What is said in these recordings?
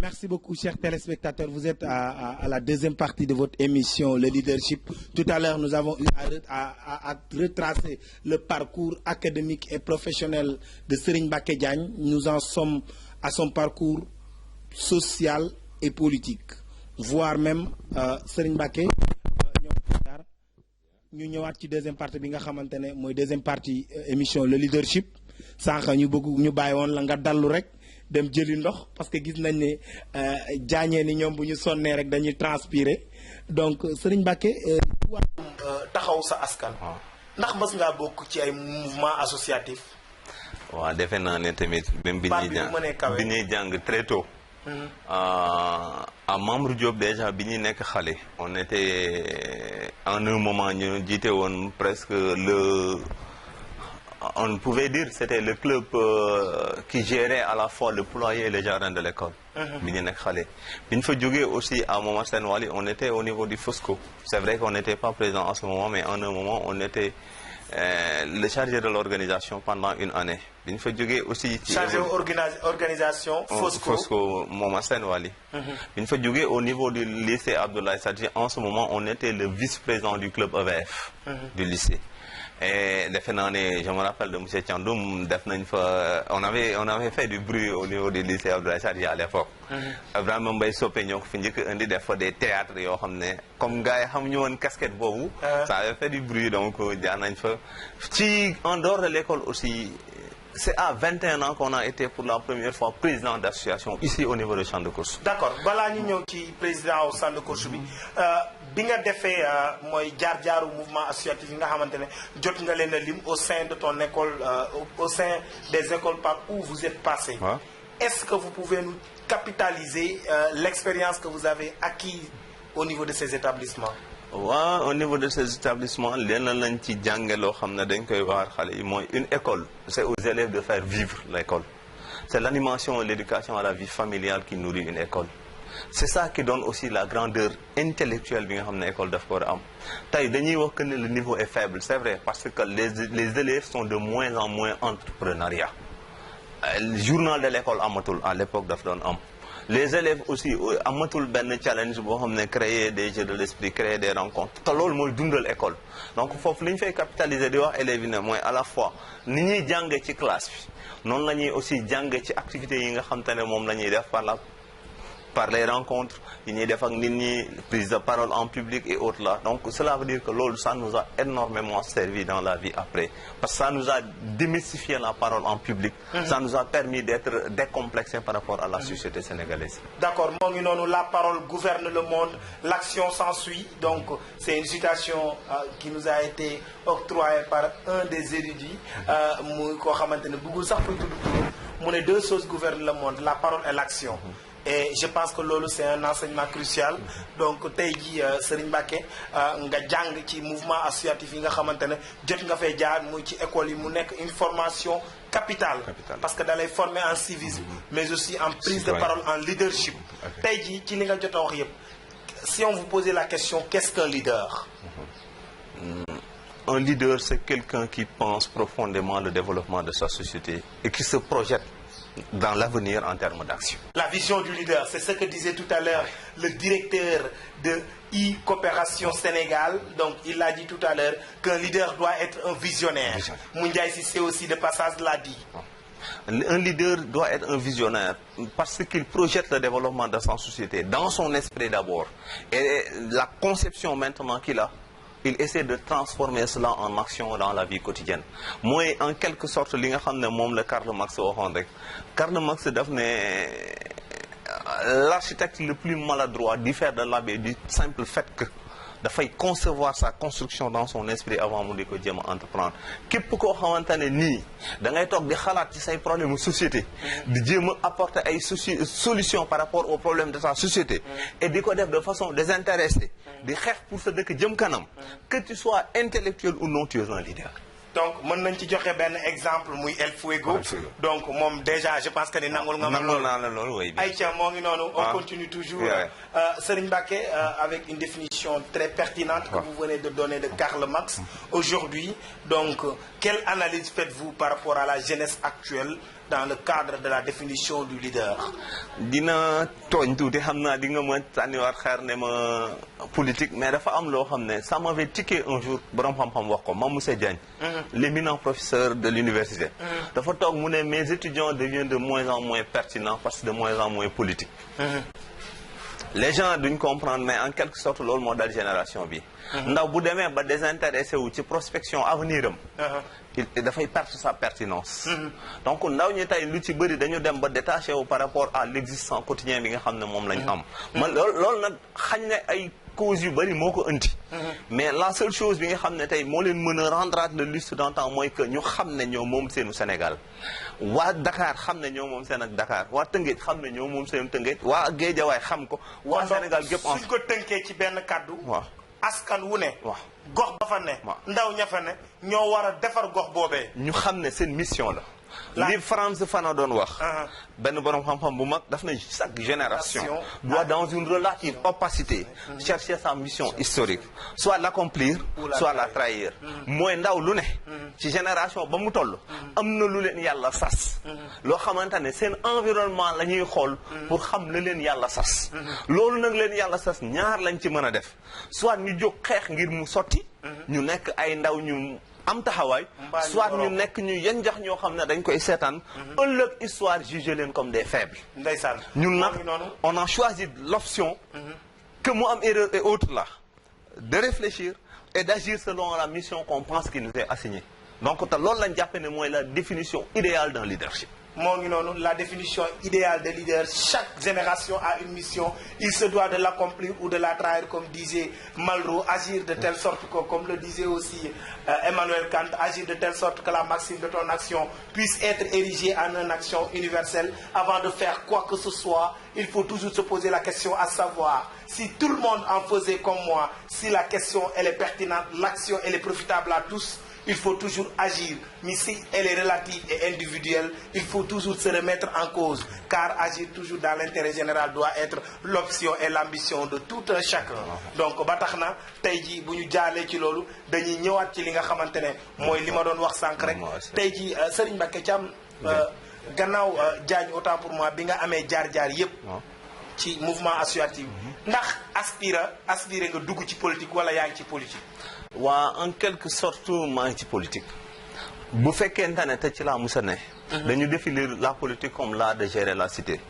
Merci beaucoup, chers téléspectateurs. Vous êtes à la deuxième partie de votre émission, le leadership. Tout à l'heure, nous avons eu à retracer le parcours académique et professionnel de Serigne Mbacké Diagne. Nous en sommes à son parcours social et politique, voire même Serigne Mbacké ñu ñëwaat ci deuxième partie bi nga xamante ne mooy deuxième partie émission le leadership sànq ñu bàyyi woon la nga dallu rek dem jëli ndox parce que gis nañ ne jaañee ni ñoom bu ñu sonnee rek dañuy transpirer donc Serigne Mbacké taxaw sa askan ndax mës ngaa bokk ci ay mouvement associatif. waaw defe naa ne tamit même bi ñuy jàng très tôt à Membre Diop déjà bi ñuy nekk xale on était en un moment ñu jiite woon presque on pouvait dire c'était le club qui gérait à la fois le poulailler et le jardin de l'école bi ñu nekk xale bi ñu fa jógee aussi à Momar Sène Wali on était au niveau du Fosco c'est vrai qu'on n'était pas présent en ce moment mais en un moment on était le chargé de l'organisation pendant une année bi ñu fa jógee aussi ci chargé organisation Fosco Momar Sène Wali bi ñu fa jógee au niveau du lycée Abdoulaye Sadji en ce moment on était le vice-président du club EVF du lycée. Et defe naa ne je me rappelle de monsieur Thiandoum def nañ fa on avait fait du bruit au niveau du lycée Abdoulaye Sadji à l'époque vraiment Mbaye Soppé ñoo ko fi njëkk indi def fa des théâtres yoo xam ne comme gars yi xam ñu woon casquette boobu ça avait fait du bruit donc jaar nañ fa ci en dehors de l'école aussi. C'est à 21 ans qu'on a été pour la première fois président d'association ici au niveau du champ de course. D'accord balaa ñu ñëw ci président au champ de course bi nga defee mooy jaar-jaaru mouvement associatif yi nga xamante ne jot nga leen a lim au sein de ton école au sein des écoles par où vous êtes passé. Est-ce que vous pouvez nous capitaliser l'expérience que vous avez acquise au niveau de ces établissements? waaw au niveau de ces établissements leen lañ ci jànge loo xam ne dañ koy waar xale yi mooy une école c'est aux élèves de faire vivre l'école c'est l'animation et l'éducation à la vie familiale qui nourrit une école c'est ça qui donne aussi la grandeur intellectuelle bi nga xam ne école daf ko war a am tey dañuy wax que ne le niveau est faible c'est vrai parce que les élèves sont de moins en moins entrepreneuriat journal de l'école amatul à l'époque daf doon am les élèves aussi amatul benn challenge boo xam ne créer des jeux de l'esprit créer des rencontres te loolu mooy dundal école donc foofu li ñu fay capitaliser di wax élèves yi ne mooy à la fois ni ñuy jànge ci classe bi noonu la ñuy aussi jànge ci activités yi nga xam te ne moom la ñuy def par les rencontres yi ñuy def ak nit ñi prise de parole en public et autres là donc cela veut dire que loolu ça nous a énormément servi dans la vie après parce que ça nous a démystifié la parole en public ça nous a permis d'être décomplexés par rapport à la société sénégalaise. D'accord moo ngi noonu la parole gouverne le monde l'action s'ensuit donc c'est une citation qui nous a été octroyée par un des érudits muy koo xamante ne bëggul sax koy tudd mu ne deux choses gouvernent le monde la parole et l'action. Et je pense que loolu c'est un enseignement crucial donc tey jii Serigne Mbacké nga jàng ci mouvement associatif yi nga xamante ne jot nga fay jaar muy ci école yi mu nekk une formation capitale parce que da lay former en civisme mais aussi en prise de parole en leadership tey jii ci li nga jot a wax yëpp si on vous posait la question qu'est-ce qu'un leader? Un leader c'est quelqu'un qui pense profondément le développement de sa société et qui se projette dans l'avenir en termes d'action. La vision du leader, c'est ce que disait tout à l'heure le directeur de e-coopération Sénégal. Donc, il a dit tout à l'heure qu'un leader doit être un visionnaire. Moundiaï Cissé aussi de passage l'a dit. Un leader doit être un visionnaire parce qu'il projette le développement de sa société dans son esprit d'abord. Et la conception maintenant qu'il a, il essaie de transformer cela en action dans la vie quotidienne mooy en quelque sorte li nga xam ne moom la Karl Marx waxoon rek Karl Marx daf ne l'architecte le plus maladroit diffère de l'abbé du simple fait que dafay concevoir sa construction dans son esprit avant mu di ko jéem a entreprendre képp koo xamante ne nii da ngay toog di xalaat ci say problème société di jéem a apporter ay solution par rapport aux problèmes de sa société et di ko def de façon désintéressée di xeex pour sa dëkk jëm kanam que tu sois intellectuel ou non tu es un leader. donc mën nañ ci joxe benn exemple muy El Fuego donc moom déjà je pense que ni nangul nga ma loolu Aïcha moo ngi noonu on continue toujours Serigne Mbacké avec une définition très pertinente que vous venez de donner de Karl Marx aujourd'hui donc quelle analyse faites-vous par rapport à la jeunesse actuelle dans le cadre de la définition du leader. dina tooñ tuuti xam naa di nga ma sànniwaat xeer ne ma politique mais dafa am loo xam ne ça m'avait tiqué un jour borom xam-xam wax ko Mamoussé Diagne, l'éminent professeur de l'université. dafa toog mu ne mes étudiants deviennent de moins en moins pertinents parce que de moins en moins politiques. Les gens duñ comprendre mais en quelque sorte loolu moo dal génération bi. ndaw bu demee ba désintéressé wu ci prospection avenir am. dafay perdre sa pertinence. donc ndaw ñi tey lu ci bëri dañu dem ba détaché wu par rapport à l'existence quotidien bi nga xam ne moom lañ am. man loolu nag xañ ne ay causes yu bëri moo ko indi. mais la seule chose bi nga xam ne tey moo leen mën a rendre le lustre d'antan mooy que ñu xam ne ñoo moom seenu Sénégal. waa Dakar xam ne ñoo moom seen ak Dakar waa Tëngéej xam ne ñoo moom seen Tëngéej waa Géejawaay xam ko. waa Sénégal gépp en suñ ko tënkee ci benn kàddu. waaw askan wu ne. waaw gox ba fa ne. ndaw ña fa ne ñoo war a defar gox boobee. ñu xam ne seen mission la. li Frantz Fanon doon wax. benn borom xam-xam bu mag daf na chaque génération doit dans une relative opacité chercher sa mission historique soit l'accomplir soit la trahir. mooy ndaw lu ne ci génération ba mu toll am na lu leen yàlla sas loo xamante ne seen environnement la ñuy xool pour xam la leen yàlla sas loolu nag leen yàlla sas ñaar lañ ci mën a def soit ñu jóg xeex ngir mu sotti ñu nekk ay ndaw ñu am taxawaay soit ñu nekk ñu yenjax ñoo xam ne dañ koy seetaan ëllëg histoire juge leen comme des faibles. ndeysaan ñun nag on a choisi l'option que mu am erreur et autres là de réfléchir et d'agir selon la mission qu'on pense qui nous est assignée donc te loolu lañ jàppe ne mooy la définition idéale d'un leadership. moo ngi noonu la définition idéale de leader. Chaque génération a une mission, il se doit de l'accomplir ou de la trahir, comme disait Malraux, agir de telle sorte que, comme le disait aussi Emmanuel Kant, agir de telle sorte que la maxime de ton action puisse être érigée en une action universelle. Avant de faire quoi que ce soit, il faut toujours se poser la question à savoir si tout le monde en faisait comme moi, si la question elle est pertinente, l'action elle est profitable à tous. Il faut toujours agir, mais si elle est relative et individuelle, il faut toujours se remettre en cause, car agir toujours dans l'intérêt général doit être l'option et l'ambition de tout un chacun. Donc ba tax na tey jii bu ñu jaalee ci loolu dañuy ñëwaat ci li nga xamante ne mooy li ma doon wax sànq rek. tey jii Serigne Mbacké Thiam gannaaw Diagne autant pour moi bi nga amee jaar-jaar yépp ci mouvement associatif ndax aspiré nga dugg ci politique wala yaa ngi ci politique. waa en quelque sorte maa ngi ci politique bu fekkente ne te ci laa musa ne dañu définir la politique comme l'art de gérer la cité.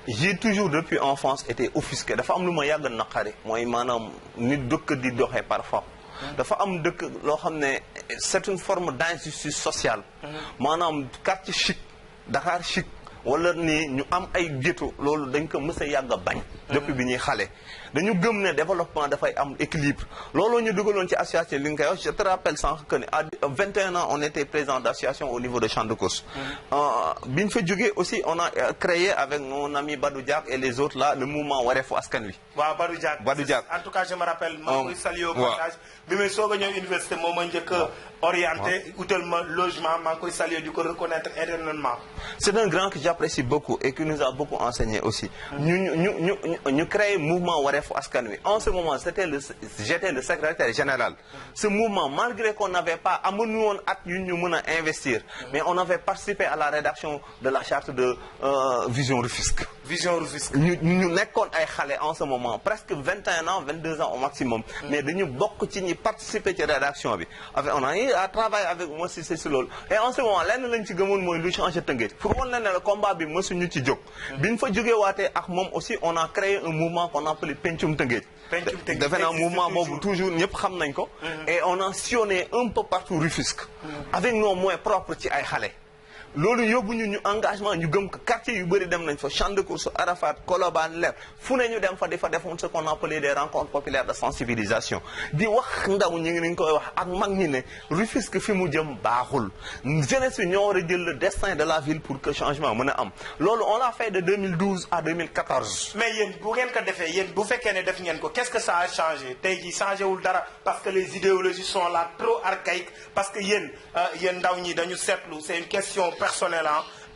j'ai toujours depuis enfance été offusqué dafa am lu ma yàgg naqari mooy maanaam nit dëkk di doxee parfois dafa am dëkk loo xam ne c'est une forme d'injustice sociale maanaam quartier chic Dakar chic wala ni ñu am ay ghetto loolu dañ ko mës a yàgg a bañ depuis bi ñuy xale dañu gëm ne développement dafay am équilibre looloo ñu dugaloon ci association li nga koy wax je te rappelle sànq que ne à 21 ans on était président d'association au niveau de Champ de Courses bi ñu fa jógee aussi on a créé avec mon ami Badou Diak et les autres là le mouvement Wareefu Askan Wi. waaw Badou Diak en tout cas je me rappelle maa ngi koy saluer au passage bi may soog a ñëw université moom ma njëkk a orienté utal ma logement maa ngi koy saluer di ko reconnaître éternellement. c'est un grand que j'apprécie beaucoup et qui nous a beaucoup enseigné aussi ñu créé mouvement Wareefu Askan Wi en ce moment j'étais le secrétaire général. Ce mouvement malgré qu'on n'avait pas amuñu woon at yu ñu mën a investir mais on avait participé à la rédaction de la charte de Vision Rufisque. ñu nekkoon ay xale en ce moment presque 21 ans 22 ans au maximum. mais dañu bokk ci ñi participer ci rédaction bi on a eu à travailler avec moi si loolu et en ce moment lenn lañ ci gëmoon mooy lu changer Tëngéej pour wan leen ne le combat bi mësuñu ci jóg. biñ fa jógee waatee ak moom aussi on a créé un mouvement qu'on appelle Pencum Tëngéej. defe naa mouvement boobu toujours ñëpp xam nañ ko. et on a sillonné un peu partout Rufisque. avec nos moyens propres ci ay xale. loolu yóbbu ñu engagement ñu gëm ko quartier yu bëri dem nañ fa Champ de Courses Arafat Colobane Leer fu ne ñu dem fa di fa defoon ce qu'on appelait des rencontres populaires de sensibilisation di wax ndaw ñi ngi koy wax ak mag ñi ne Rufisque fi mu jëm baaxul jeunesse bi ñoo war a jël le destin de la ville pour que changement mën a am loolu on l'a fait de 2012 à 2014. mais yéen bu ngeen ko defee yéen bu fekkee ne def ngeen ko qu'est-ce que ça a changé tey jii changé wul dara parce que les idéologies sont là trop archaïques parce que yéen ndaw ñi dañu seetlu c'est une question personnel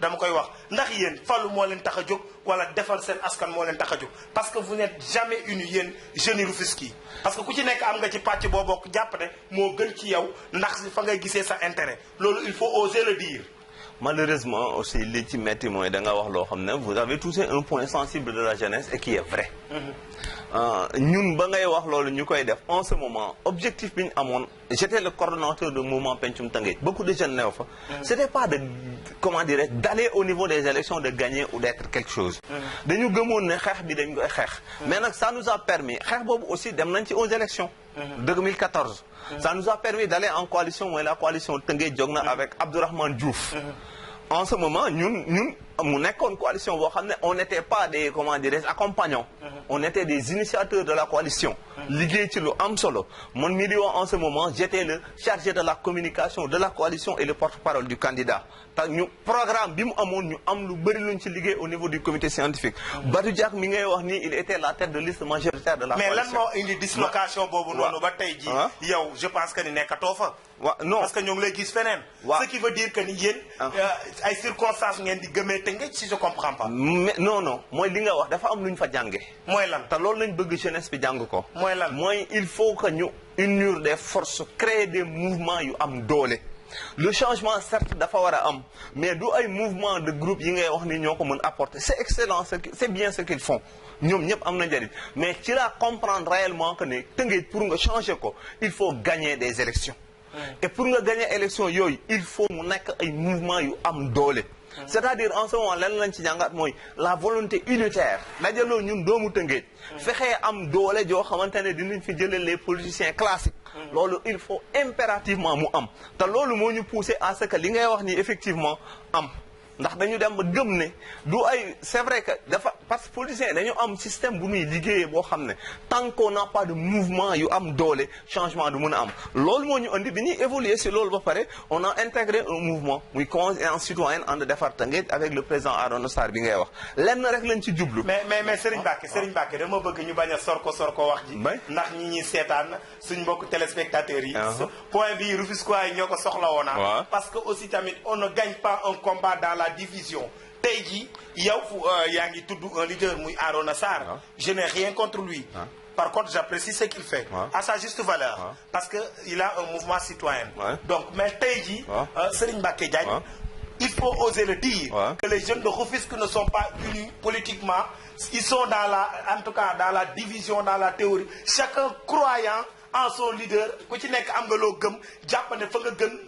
dama koy wax ndax yéen falu moo leen tax a jóg wala defar seen askan moo leen tax a jóg parce que vous n'êtes jamais unis yéen jeunes Rufisque yi parce que ku ci nekk am nga ci pàcc boo bokk jàpp ne moo gën ci yow ndax fa ngay gisee sa intérêt loolu il faut oser le dire. malheureusement aussi li ci metti mooy da nga wax loo xam ne vous avez touché un point sensible de la jeunesse et qui est vrai. ñun ba ngay wax loolu ñu koy def en ce moment objectif bi ñu amoon j'étais le coordonnateur du mouvement Pencum Tëngéej beaucoup de jeunes neew fa. c'était pas de comment dirais d'aller au niveau des élections de gagner ou d'être quelque chose. dañu gëmoon ne xeex bi dañ koy xeex. mais nag ça nous a permis xeex boobu aussi dem nañ ci aux élections. 2014. ça nous a permis d'aller en coalition mooy la coalition Tëngéej jóg na avec Abdourahmane Diouf. en ce moment ñun mu nekkoon coalition boo xam ne on n'était pas des comment dirais accompagnants. on était des initiateurs de la coalition. liggéey ci lu am solo man mii di wax en ce moment j'étais le chargé de la communication de la coalition et le porte-parole du candidat te ñu programme bi mu amoon ñu am lu bëri luñ ci liggéey au niveau du comité scientifique. Badou Diack mi ngay wax nii il était la tête de liste majoritaire de la coalition. mais lan moo indi dislocation boobu noonu ba tey jii. yow je pense que ni nekkatoo fa. non parce que ñoo ngi lay gis feneen. ce qui veut dire que ni yéen. ay circonstances ngeen di gëmee Tëngéej si je comprends pas. mais non mooy li nga wax dafa am lu ñu fa jànge mooy lan te loolu lañ bëgg jeunesse bi jàng ko. mooy lan mooy il faut que ñu unir des forces créer des mouvements yu am doole. le changement certes dafa war a am mais du ay mouvement de groupe yi ngay wax ni ñoo ko mën apporter c'est excellent c'est bien ce qu'ils font ñoom ñëpp am na njëriñ mais ci la comprendre réellement que ne Tëngéej pour nga changer ko il faut gagner des élections. et pour nga gagner élection yooyu il faut mu nekk ay mouvements yu am doole. c'est-à-dire en ce moment lan lañ ci jàngat mooy la volonté unitaire dajaloo ñun doomu Tëngéej fexee am doole joo xamante ne dinañ fi jëlee les politiciens classiques loolu il faut impérativement mu am te loolu moo ñu pousser à ce que li ngay wax ni effectivement am ndax dañu dem ba gëm ne du ay c'est vrai que dafa parce que politiciens dañu am système bu ñuy liggéeyee boo xam ne tant qu'on n'a pas de mouvement yu am doole changement du mën a am loolu moo ñu andi bi ñuy évoluer si loolu ba pare on a intégré un mouvement muy conscience citoyenne ànd defar Tëngéej avec le président Arona Sarr bi ngay wax lenn rek lañ ci jublu. mais Serigne Mbacké dama bëgg ñu bañ a sorko wax ji. ndax ñi ñuy seetaan suñ mbokk téléspectateurs yi. point bi Rufisquois yi ñoo ko soxla woon parce que aussi tamit on ne gagne pas un combat dans la division. tey jii yow yaa ngi tudd un leader muy Arona Sarr. je n'ai rien contre lui. par contre j'apprécie ce qu'il fait. à sa juste valeur. parce que il a un mouvement citoyen. donc mais tey jii. Serigne Mbacké Diagne. il faut oser le dire. que les jeunes de Rufisque ne sont pas unis politiquement. ils sont en tout cas dans la division dans la théorie chacun croyant en son leader ku ci nekk am nga loo gëm jàpp ne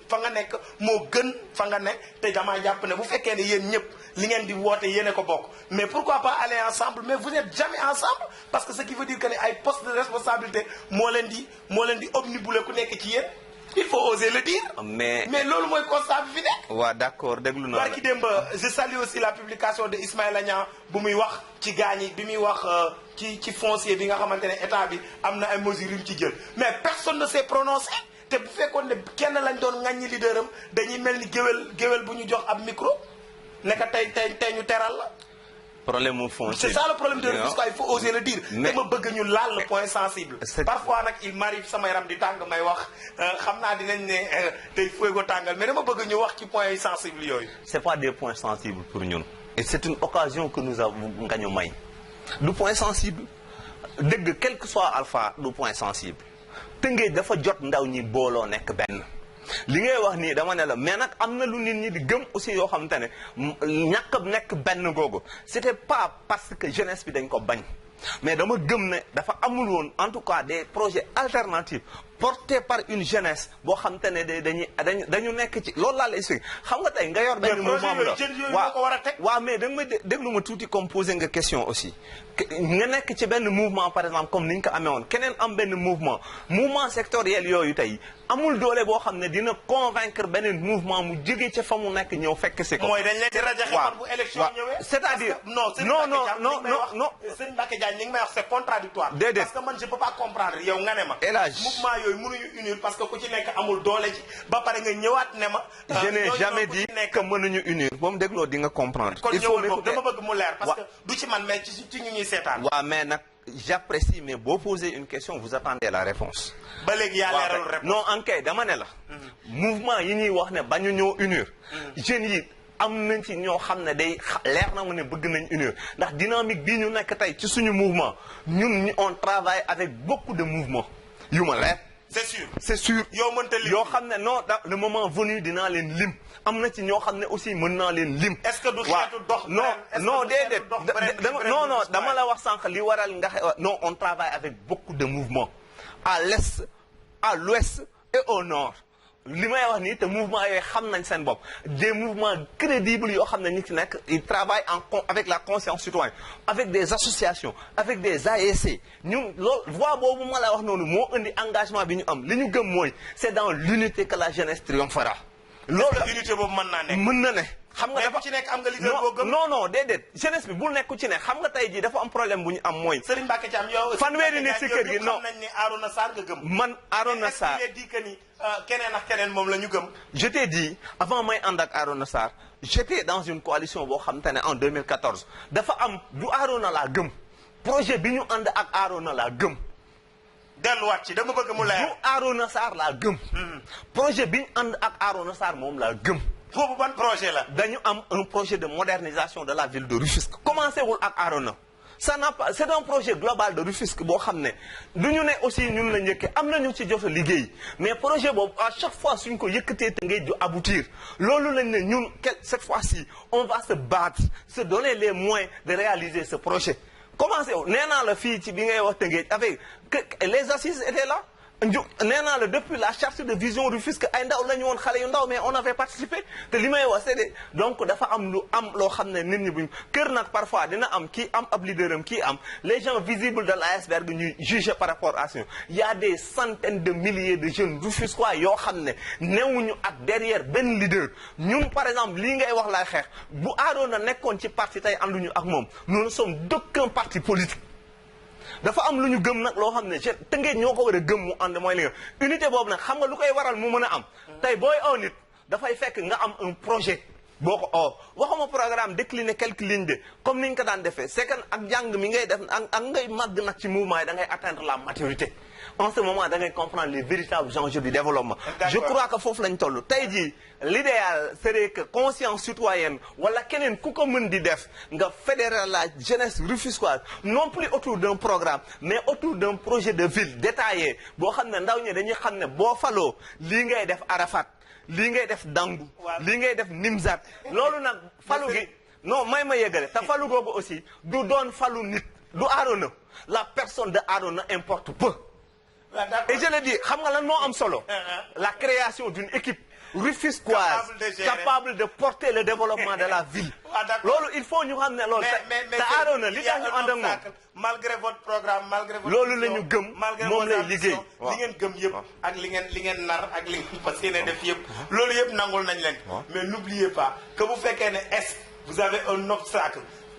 fa nga nekk moo gën fa nga nekk te damaa jàpp ne bu fekkee ne yéen ñëpp li ngeen di woote yéen a ko bokk mais pourquoi pas aller ensemble mais vous n'êtes jamais ensemble parce que ce qui veut dire que ne ay postes de responsabilité moo leen di omnibuler ku nekk ci yéen il faut oser le dire. mais loolu mooy constat bi fi nekk. waaw d'accord déglu naa la barki démb je salue aussi la publication de Ismaïla Niang bu muy wax ci gaañi bi muy wax ci foncier bi nga xamante ne état bi am na ay mesures yu mu ci jël mais personne ne s'est prononcé te bu fekkoon ne kenn lañ doon ŋaññi leader am dañuy mel ni géwél bu ñu jox ab micro nekk tey ñu teral la. problème mu foncier c'est ça le problème de Rufisque il faut oser le dire. mais dama bëgg ñu laal le point sensible. parfois nag il m'arrive sama yaram di tàng may wax xam naa dinañ ne tey fuego tàngal mais dama bëgg ñu wax ci points sensibles yooyu. c'est pas des points sensibles pour ñun. et c'est une occasion que nous avons nga ñu may. du point sensible dëgg quel que soit alpha du point sensible Tëngéej dafa jot ndaw ñi booloo nekk benn. li ngay wax nii dama ne la mais nag am na lu nit ñi di gëm aussi yoo xamante ne ñàkk nekk benn googu c'était pas parce que jeunesse bi dañ ko bañ mais dama gëm ne dafa amul woon en tout cas des projets alternatifs portés par une jeunesse boo xamante ne dañu nekk ci loolu laa lay expliqué xam nga tey nga yor benn mouvement waaw mais da nga may déglu ma tuuti comme poser nga question aussi nga nekk ci benn mouvement par exemple comme ni ñu ko amee woon keneen am benn mouvement sectoriel yooyu tey amul doole boo xam ne dina convaincre beneen mouvement mu jóge ca fa mu nekk ñëw fekk si ko. mooy dañ leen di rajaxe man bu élection ñëwee. c'est-à-dire non Serigne Mbacké Diagne li nga may wax c'est contradictoire. déedéet parce que man je peux pas comprendre yow nga ne ma. mouvement yooyu mënuñu unir parce que ku ci nekk amul doole ci ba pare nga ñëwaat ne ma. je n'ai jamais dit que mënuñu unir boo mu dégloo di nga comprendre. il faut dama bëgg mu leer parce que du ci man mais ci ñu ñuy seetaan. waaw mais nag j'apprécie mais boo posez une question vous attendez la réponse. ba léegi yaa leeralul réponse non en kay dama ne la. mouvement yi ñuy wax ne bañu ñoo unir. jeunes yi am nañ ci ñoo xam ne day leer na mu ne bëgg nañ unir ndax dynamique bii ñu nekk tey ci suñu mouvement ñun on travaille avec beaucoup de mouvements yu ma leer c'est sûr yoo xam ne non le moment venu dinaa leen lim am na ci ñoo xam ne aussi mën naa leen lim. est-ce que du xeetu dox non déedéet non dama la wax sànq li waral nga non on travaille avec beaucoup de mouvements à l'est à l'ouest et au nord. li may wax nii te mouvement yooyu xam nañ seen bopp des mouvements crédibles yoo xam ne ñi ci nekk ils travaillent avec la conscience citoyenne avec des associations avec des ASC ñun loolu voix boobu ma la wax noonu moo indi engagement bi ñu am li ñu gëm mooy c'est dans l'unité que la jeunesse triomphera. loolu unité boobu mën naa nekk. mën na ne. xam nga dafa ci nekk am nga leader boo gëm. non déedéet jeunesse bi bul nekk ku ci nekk xam nga tey jii dafa am problème bu ñu am mooy. Serigne Mbacké Thiam yow. fanweeri nit si kër gi non xam nañ ni Arona Sarr nga gëm. man Arona Sarr mais est-ce qu'il est dit que ni keneen ak keneen moom la ñu gëm. je t'ai dit avant may ànd ak Arona Sarr j'étais dans une coalition boo xam te ne en 2014 dafa am du Arona laa gëm projet bi ñu ànd ak Arona laa gëm. delluwaat ci dama bëgg mu leer. du Arona Sarr laa gëm. projet bi ñu ànd ak Arona Sarr moom laa gëm. boobu ban projet la. dañu am un projet de modernisation de la ville de Rufisque. commencé wul ak Arona. ça n'a pas c'est un projet global de Rufisque boo xam ne du ñu ne aussi ñun la njëkkee am na ñu ci jot a liggéey mais projet boobu à chaque fois suñ ko yëkkatee te ngay aboutir loolu lañ ne ñun cette fois-ci on va se battre se donner les moyens de réaliser ce projet. commencé nee naa la fii ci bi ngay wax Tëngéej avec que les assises étaient là nee naa la depuis la charte de vision Rufisque ay ndaw la ñu woon xale yu ndaw mais on avait participé te li may wax c'est donc dafa am lu am loo xam ne nit ñi buñ kër nag parfois dina am kii am ab leader am kii am les gens visibles de l'iceberg ñuy juger par rapport à ça il y a des centaines de milliers de jeunes Rufisquois yoo xam ne newuñu ak derrière benn leader ñun par exemple lii ngay wax lay xeex bu Arona nekkoon ci parti tey ànduñu ak moom nous ne sommes d'aucun parti politique. dafa am lu ñu gëm nag loo xam ne Tëngéej ñoo ko war a gëm mu ànd mooy li nga unité boobu nag xam nga lu koy waral mu mën a am tey booy aw nit dafay fekk nga am un projet boo ko oo waxuma programme décliné quelques lignes de comme ni ñu ko daan defee c'est que ak jàng mi ngay def ak ngay màgg nag ci mouvement yi da ngay atteindre la maturité en ce moment da ngay comprendre les véritables enjeux du développement. je crois que foofu lañ toll tey jii l'idéal serait que conscience citoyenne wala keneen ku ko mën di def nga fédérer la jeunesse rufisquoise non plus autour d'un programme mais autour d'un projet de ville détaillé boo xam ne ndaw ñi dañuy xam ne boo faloo lii ngay def Arafat lii ngay def Dangu lii ngay def Nimzat loolu nag falu gi non may ma yeggale te falu googu aussi du doon falu nit du Arona la personne de Arona importe peu. Et je le dis xam nga lan moo am solo la création d'une équipe rufisquoise capable de porter le développement de la ville loolu il faut ñu xam ne loolu te Arona li tax ñu ànd ak moom malgré votre programme malgré votre loolu la ñu gëm moom lay liggéey li ngeen gëm yëpp ak li ngeen nar ak li ngeen fas yéene def yëpp loolu yëpp nangul nañ leen mais n'oubliez pas que bu fekkee ne est vous avez un obstacle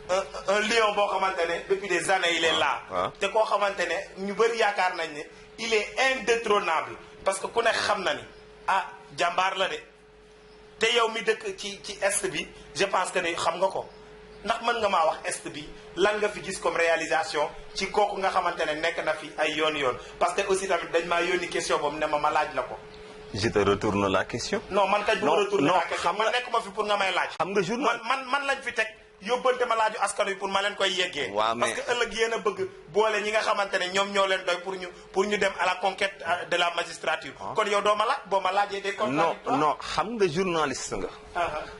un lion boo xamante ne depuis des années il est là te koo xamante ne ñu bëri yaakaar nañ ne il est indétrônable parce que ku ne xam na ni jàmbaar la de te yow mi dëkk ci est bi je pense que ne xam nga ko ndax mën nga maa wax est bi lan nga fi gis comme réalisation ci kooku nga xamante ne nekk na fi ay yoon parce que aussi tamit dañ maa yónni question boobu ne ma laaj la ko. je te retourne la question. non man kañ bu ma retourne la question man nekk ma fi pour nga may laaj. xam nga journal man lañ fi teg. yóbbante ma laaju askan wi pour ma leen koy yeggee. parce que ëllëg yéen a bëgg boole ñi nga xamante ne ñoom ñoo leen doy pour ñu dem à la conquête de la magistrature. kon yow doo ma laaj boo ma laajee des contradictoires. non xam nga journaliste nga.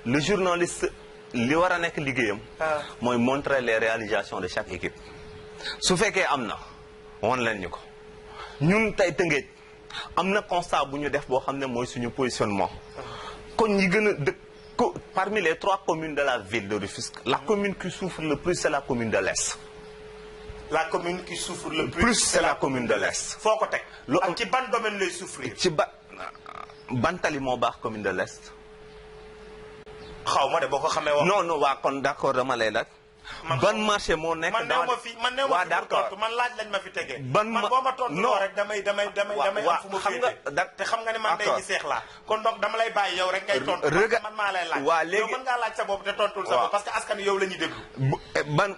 le journaliste li war a nekk liggéeyam. mooy montrer les réalisations de chaque équipe. su fekkee am na won leen ñu ko ñun tey Tëngéej am na constat bu ñu def boo xam ne mooy suñu positionnement. kon ñi gën a dëkk. Parmi les 3 communes de la ville de Rufisque, la commune qui souffre le plus, c'est la commune de l'Est. La commune qui souffre le plus, c'est la commune de l'Est. Foo ko teg ak ci ban domaine lay souffrir. ci ban tali moo baax commune de l'Est. xaw ma de boo ko xamee wax. non waa kon d'accord dama lay laaj. ban marché moo nekk man néew ma fi tontu man laaj lañ ma fi tegee. man boo ma tontu loo rek damay am fu ma féete te xam nga ni man day ci seex laa kon donc dama lay bàyyi yow rek ngay tontu man maa lay laaj. waa léegi yow mën ngaa laaj sa bopp te tontul sa bopp parce que askan yow la ñuy déglu.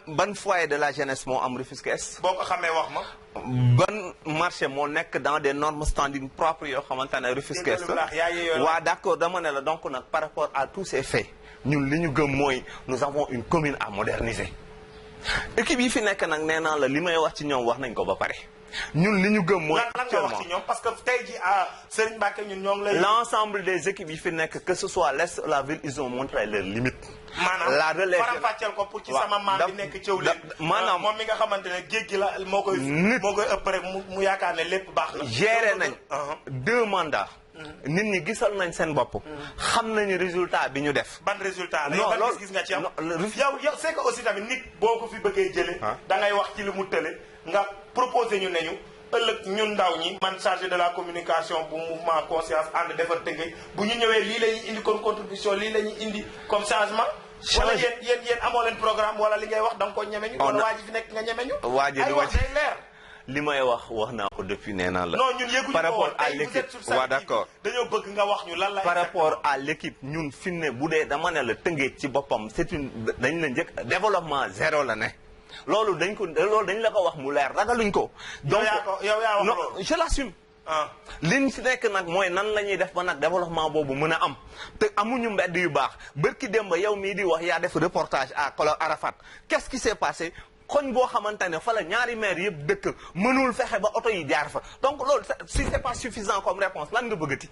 ban foyer de la jeunesse moo am Rufisque Est. boo ko xamee wax ma. ban marché moo nekk dans des normes standing propres yoo xamante ne Rufisque Est. waa d'accord dama ne la donc nag par rapport à tous ces faits ñun li ñu gëm mooy nous avons une commune à moderniser. équipe yi fi nekk nag nee naa la li may wax ci ñoom wax nañ ko ba pare ñun li ñu gëm mooy lan nga wax ci ñoom parce que tey ji Serigne Mbacké ñun ñoo ngi lay. l'ensemble des équipes yi fi nekk que ce soit l'est de la ville ils ont montré leurs limites. la relève faram-fàcceel ko pour ci sama maam bi nekk cëw leen maanaam moom mi nga xamante ne géej gi la moo koy ëpp rek mu yaakaar ne lépp baax na. géré nañ 2 mandats. nit ñi gisal nañ seen bopp. xam nañu résultat bi ñu def. ban résultat la yow gis nga ci am. yow c'est que aussi tamit nit boo ko fi bëggee jëlee. da ngay wax ci li mu tële nga proposé ñu ne ñu ëllëg ñun ndaw ñi. man chargé de la communication bu mouvement conscience ànd defar Tëngéej bu ñu ñëwee lii la ñuy indi comme contribution lii la ñuy indi comme changement. wala yéen amoo leen programme wala li ngay wax da nga ko ñeme ñu. wala waa ji fi nekk nga ñeme ñu. ay wax day leer. li may wax naa ko depuis nee naa la. non ñun yëguñu par rapport à l'équipe l'équipe waaw d'accord dañoo bëgg nga wax ñu lan la. par rapport à l'équipe ñun fi ne bu dee dama ne la Tëngéej ci boppam c'est une dañ la njëkk développement zéro la ne. loolu dañ la ko wax mu leer ragaluñ ko. donc yow yaa wax non loolu. je l'assume. liñ si nekk nag mooy nan la ñuy def ba nag développement boobu mën a am te amuñu mbedd yu baax bërki dem ba yow mii di wax yaa def reportage à Kolo Arafat qu'est-ce qui s'est passé. koñ boo xamante ne fa la ñaari maire yëpp dëkk mënul fexe ba oto yi jaar fa donc loolu si c'est pas suffisant comme réponse lan nga bëggati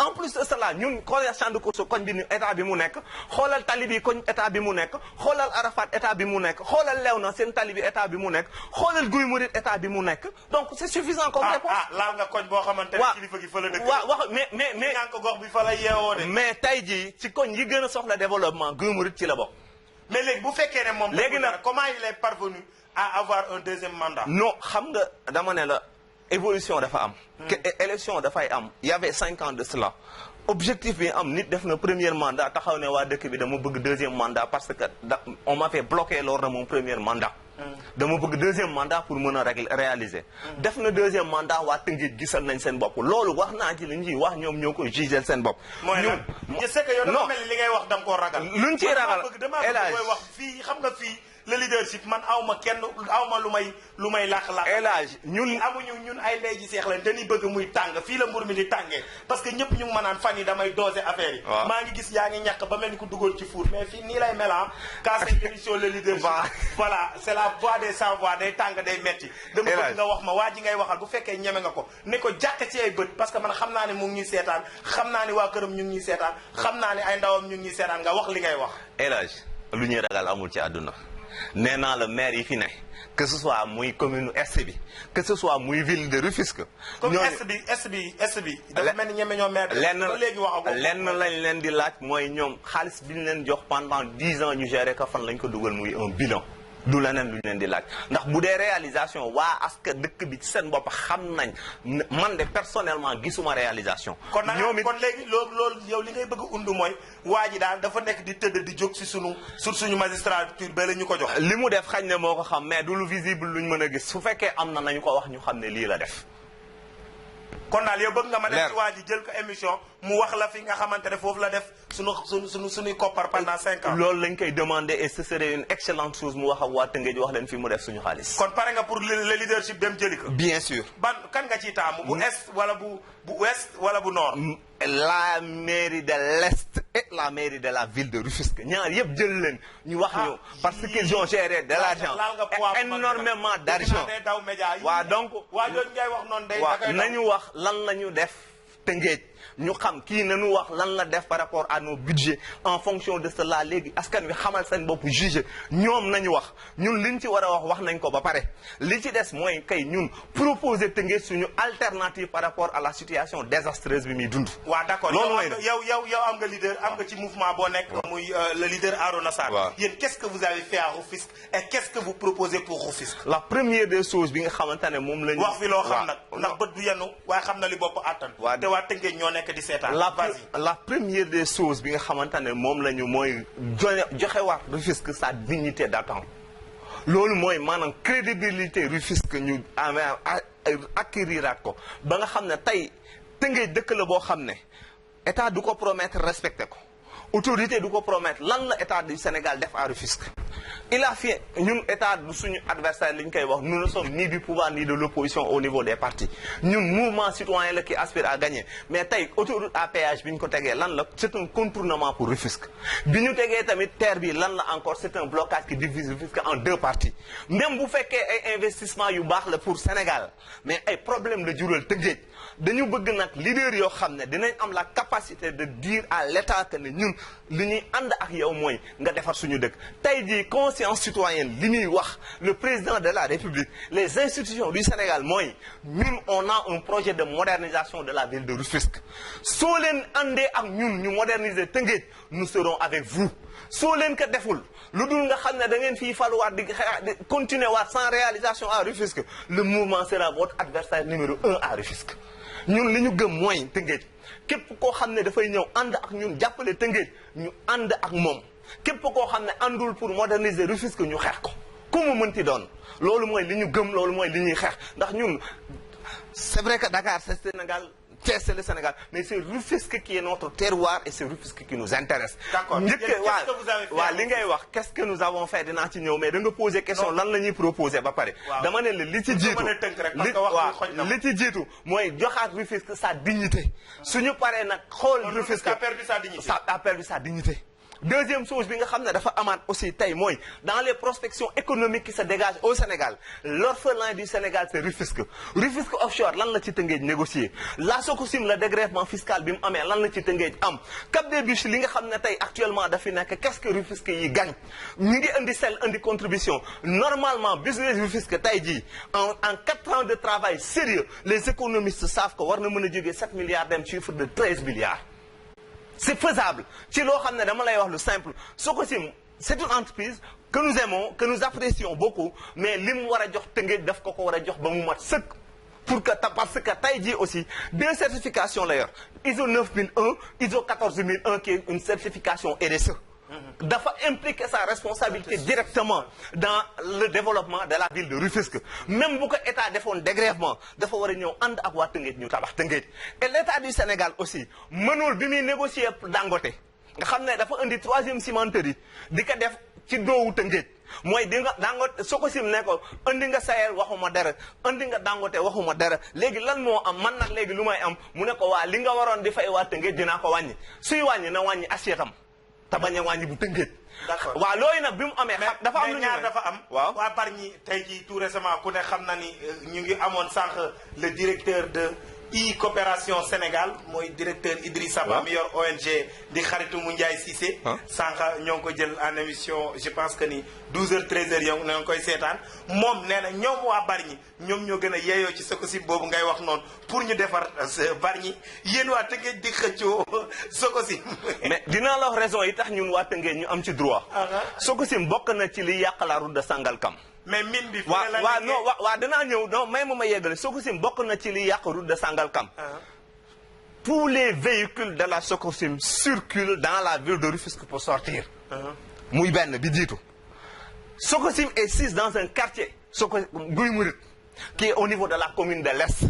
en plus de cela ñun xoolal champ de course koñ bi ni état bi mu nekk xoolal tali bi koñ état bi mu nekk xoolal Arafat état bi mu nekk xoolal Léona seen tali bi état bi mu nekk xoolal Guy Mouride état bi mu nekk donc c'est suffisant comme réponse laal nga koñ boo xamante ne kilifa gi fa la dëkk waaw wax mais ñaan ko gox bi fa la yeewoo de mais tey jii ci koñ yi gën a soxla développement Guy Mouride ci la bokk. mais léegi bu fekkee ne moom. léegi nag comment il est parvenu à avoir un deuxième mandat. non xam nga dama ne la évolution dafa am. que élection dafay am y avait 5 ans de cela. objectif bi am nit def na premier mandat taxaw ne waa dëkk bi dama bëgg deuxième mandat parce que on m'a fait bloquer lors de mon premier mandat. dama bëgg deuxième mandat pour mën a réaliser. def na deuxième mandat waa Tëngéej gisal nañ seen bopp loolu wax naa ci li ñuy wax ñoom ñoo koy jugel seen bopp. ñun je sais que yow dafa mel ni li ngay wax da nga koo ragal. luñ ciy ragal dama bëgg koy wax fii xam nga fii le leadership man awma lu may làq-làq. élage ñun ñun ay ndey ji seex lañ dañuy bëgg muy tàng fii la mbur mi di tàngee parce que ñëpp ñu ngi ma naan fan yi damay doser affaire yi. maa ngi gis yaa ngi ñàkk ba mel ni ku dugal ci four mais fii nii lay melan quand c'est émission le leadership voilà c'est la voix des sans voix day tàng day metti dama bëgg nga wax ma waa ji ngay waxal bu fekkee ñeme nga ko ne ko jàkk ci ay bët parce que man xam naa ne mu ngi ñuy seetaan xam naa ne waa këram ñu ngi ñuy seetaan xam naa ne ay ndawam ñu ngi ñuy seetaan nga wax li ngay wax. élage lu ñuy ragal amul ci àdduna nee naa la maire yi fi ne que ce soit muy commune est bi que ce soit muy ville de Rufisque. comme est bi dafa mel ni ñeme ñoo maire lenn lañ leen di laaj mooy ñoom xaalis bi ñu leen jox pendant 10 ans ñu gérer ko fan lañ ko dugal muy un bilan du leneen lu ñu leen di laaj ndax bu dee réalisation waa askan dëkk bi ci seen bopp xam nañ man de personnellement gisuma réalisation. kon léegi loolu yow li ngay bëgg a undu mooy waa ji daal dafa nekk di tëdd di jóg si suñu magistrature ba la ñu ko jox. li mu def xañ ne moo ko xam mais du lu visible luñ mën a gis su fekkee am na nañu ko wax ñu xam ne lii la def. kon daal yow bëgg nga ma def ci waa ji jël ko émission mu wax la fi nga xamante ne foofu la def suñuy koppar pendant 5 ans. loolu lañ koy demander et ce serait une excellente chose mu wax ak waa Tëngéej wax leen fi mu def suñu xaalis. kon pare nga pour le leadership dem jëli ko. bien sûr. kan nga ciy taamu. bu est wala bu ouest wala bu nord. la mairie de l'est et la mairie de la ville de Rufisque ñaar yëpp jël leen ñu wax ñu parce qu'ils ont géré de l'argent énormément d'argent waaw donc waa jooju ngay wax noonu day waaw nañu wax lan la ñu def Tëngéej ñu xam kii nañu wax lan la def par rapport à nos budgets en fonction de cela léegi askan wi xamal seen bopp juge ñoom nañu wax ñun liñ ci war a wax nañ ko ba pare li ci des mooy kay ñun proposer Tëngéej suñu alternative par rapport à la situation désastreuse bi muy dund. waaw d'accord yow am nga leader am nga ci mouvement boo nekk. muy le leader Arona Sarr. waaw yéen qu'est-ce que vous avez fait à Rufisque et qu'est-ce que vous proposez pour Rufisque. la première des choses bi nga xamante ne moom lañu. wax fi loo xam nag ndax bët du yenn waaye xam na li bopp attan. te waa Tëngéej ñoo nekk di seetaan. la première des choses bi nga xamante ne moom la ñu mooy joxewaat Rufisque sa dignité d'attente loolu mooy maanaam crédibilité Rufisque ñu acquériraat ko ba nga xam ne tey Tëngéej dëkk la boo xam ne état du ko promettre respecté ko autorité du ko promettre lan la état du Sénégal def à Rufisque il a fait ñun état du suñu adversaire li ñu koy wax nous ne sommes ni du pouvoir ni de l'opposition au niveau des partis ñun mouvement citoyen la qui aspire à gagner mais tey autoroute à péage bi ñu ko tegee lan la c'est un contournement pour Rufisque bi ñu tegee tamit terre bi lan la encore c'est un blocage qui divise Rufisque en deux parties même bu fekkee ay investissement yu baax la pour Sénégal mais ay problème la jural Tëngéej dañu bëgg nag leader yoo xam ne dinañ am la capacité de dire à l'État que ne ñun li ñuy ànd ak yow mooy nga defar suñu dëkk tey jii conscience citoyenne li muy wax le président de la République les institutions du Sénégal mooy ñun on a un projet de modernisation de la ville de Rufisque soo leen àndee ak ñun ñu moderniser Tëngéej nous serons avec vous soo leen ko deful lu dul nga xam ne da ngeen fii faluwaat di continuer waat sans réalisation à Rufisque le mouvement sera votre adversaire numéro 1 à Rufisque ñun li ñu gëm mooy Tëngéej képp koo xam ne dafay ñëw ànd ak ñun jàppale Tëngéej ñu ànd ak moom képp koo xam ne àndul pour moderniser Rufisque ñu xeex ko ku mu mënti doon loolu mooy li ñu gëm loolu mooy li ñuy xeex ndax ñun c'est vrai que Dakar c'est Sénégal Thiès c'est le Sénégal mais c'est Rufisque qui est notre terroir et c'est Rufisque qui nous intéresse. D'accord. waaw li ngay wax qu'est-ce que nous avons fait dinaa ci ñëw mais da nga poser question lan la ñuy proposer ba pare. dama ne la li ci jiitu li ci jiitu mooy joxaat Rufisque sa dignité suñu paree nag xool Rufisque a perdu sa dignité. ça a perdu sa dignité. Deuxième chose bi nga xam ne dafa amaat aussi tey mooy dans les prospections économiques qui se dégagent au Sénégal l'orphelin du Sénégal c'est Rufisque Rufisque offshore lan la ci Tëngéej négocier la Sococim le dégrèvement fiscal bi mu amee lan la ci Tëngéej am Cap des Biches li nga xam ne tey actuellement dafi nekk qu'est-ce que Rufisque yi gagne ñu ngi indi sel indi contribution normalement business Rufisque tey jii en 4 ans de travail sérieux les économistes savent que war na mën a jógee 7 milliards dem chiffre de 13 milliards c'est faisable ci loo xam ne dama lay wax lu simple Sococim c'est une entreprise que nous aimons que nous apprécions beaucoup mais li mu war a jox Tëngéej daf ko war a jox ba mu mat sëkk pour que parce que tey jii aussi 2 certifications la yor ISO 9001 ISO 14001 qui est une certification RSE dafa impliquer sa responsabilité directement dans le développement de la ville de Rufisque même bu ko état defoon dégrèvement dafa war a ñëw ànd ak waa Tëngéej ñu tabax Tëngéej et l'état du Sénégal aussi mënul bi muy négocier Dangote nga xam ne dafa indi 3e cimenterie di ko def ci doowu Tëngéej mooy di nga Dangote Sococim ne ko indi nga Sayer waxuma dara indi nga Dangote waxuma dara léegi lan moo am man nag léegi lu may am mu ne ko waa li nga waroon di fay waa Tëngéej dinaa ko wàññi suy wàññi na wàññi assiette am te bañ a wàññi bu Tëngéej. d'accord waaw loolu nag bi mu amee. dafa am lu ñaar dafa am. waaw waa Bargny tey jii tout récemment ku ne xam na ni ñu ngi amoon sànq le directeur de coopération Sénégal mooy directeur Idrissa Ba mi yor ONG di xaritu mu Ndiaye Cissé. sànq ñoo ngi ko jël en émission je pense que ni 12h 13h yow na nga koy seetaan moom nee na ñoom waa Bargny ñoom ñoo gën a yeeyoo ci Sococim boobu ngay wax noonu pour ñu defar Bargny yéen waa Tëngéej di xëccoo Sococim. mais dinaa la wax raison yi tax ñun waa Tëngéej ñu am ci droit. Sococim bokk na ci li yàq la route de Sangalkam. mais mine bi. waaw danaa ñëw non may ma yeggale Sococim bokk na ci li yàq route de Sangalkam. tous les véhicules de la Sococim circulent dans la ville de Rufisque pour sortir. muy benn bi jiitu. Sococim est sise dans un quartier Guy Murit qui est au niveau de la commune de l'Est.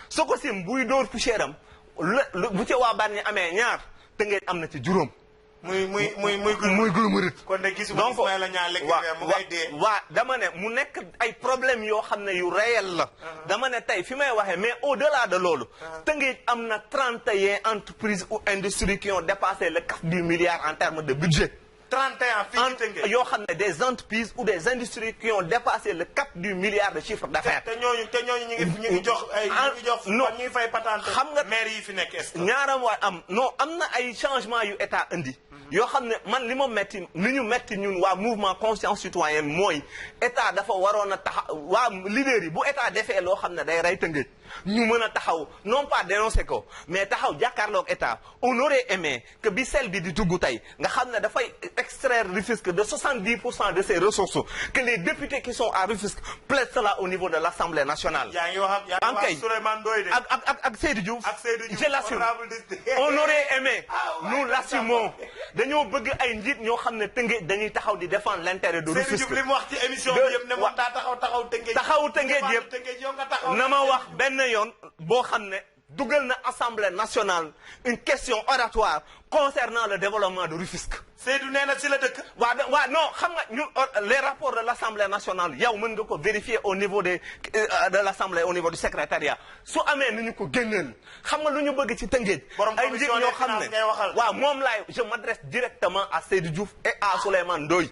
Sococim buy dóor poussière am bu ci waa Bargny amee ñaar Tëngéej am na ci juróom. muy Guy Murit. kon de gisuma Ismaïla Niang lekk mu ngay dee. waa dama ne mu nekk ay problèmes yoo xam ne yu réel la. dama ne tey fi may waxee mais au-delà de loolu. Tëngéej am na 31 entreprises ou industries qui ont dépassé le cap du milliard en termes de budget. 31 fii ci Tëngéej yoo xam ne des entreprises ou des industries qui ont dépassé le cap du milliard de chiffre d'affaires. te ñooñu ñu ngi jox ay ñu ngi fay patente. xam nga maire yi fi nekk est-ce que ñaaram waay am na ay changements yu état indi. yoo xam ne man li ma metti li ñu metti ñun waa mouvement conscience citoyenne mooy état dafa waroon a taxaw waa leader yi bu état defee loo xam ne day rey Tëngéej ñu mën a taxaw non pas dénoncer ko mais taxaw jàkkaarloog état on aurait aimé que bi sel bi di dugg tey nga xam ne dafay extraire Rufisque de 70% de ses ressources que les députés qui sont à Rufisque plaident cela au niveau de l'Assemblée nationale. yaa ngi wax Souleymane Ndoye de. ak Seydou Diouf. je l'assume on aurait aimé nous l'assumons dañoo bëgg ay njiit ñoo xam ne Tëngéej dañuy taxaw di défendre l'intérêt de Rufisque. Seydou Diouf li mu wax ci émission bi yëpp ne moom daa taxaw Tëngéej. taxawu Tëngéej yëpp na ma wax benn yoon boo xam ne dugal na Assemblée nationale une question oratoire concernant le développement de Rufisque. Seydou nee na si la dëkk. waaw non xam nga ñu les rapports de l'Assemblée nationale yow mën nga ko vérifier au niveau de l'Assemblée au niveau du secrétariat su amee nu ñu ko génneel xam nga lu ñu bëgg ci Tëngéej. ay njiit ñoo xam ne waaw moom laay je m'adresse directement à Seydou Diouf et à Souleymane Ndoye.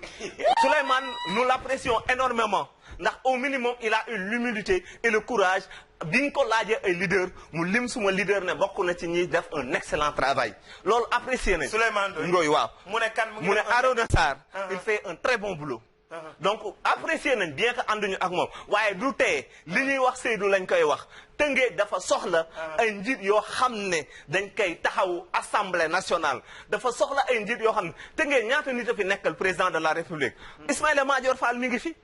Souleymane nous l'apprécions énormément ndax au minimum il a eu l'humilité et le courage. bi nga ko laajee ay leader mu lim suma leader ne bokk na ci ñi def un excellent travail loolu apprécié nañ. Souleymane Ndoye waaw. mu ne kan mu ne Arona Sarr. il fait un très bon boulot. donc apprécié nañ bien que ànduñu ak moom waaye du tee li ñuy wax Seydou lañ koy wax Tëngéej dafa soxla ay njiit yoo xam ne dañ koy taxawu assemblée nationale dafa soxla ay njiit yoo xam ne Tëngéej ñaata nit a fi nekkal président de la république Ismaïla Madior Fall mi ngi fi.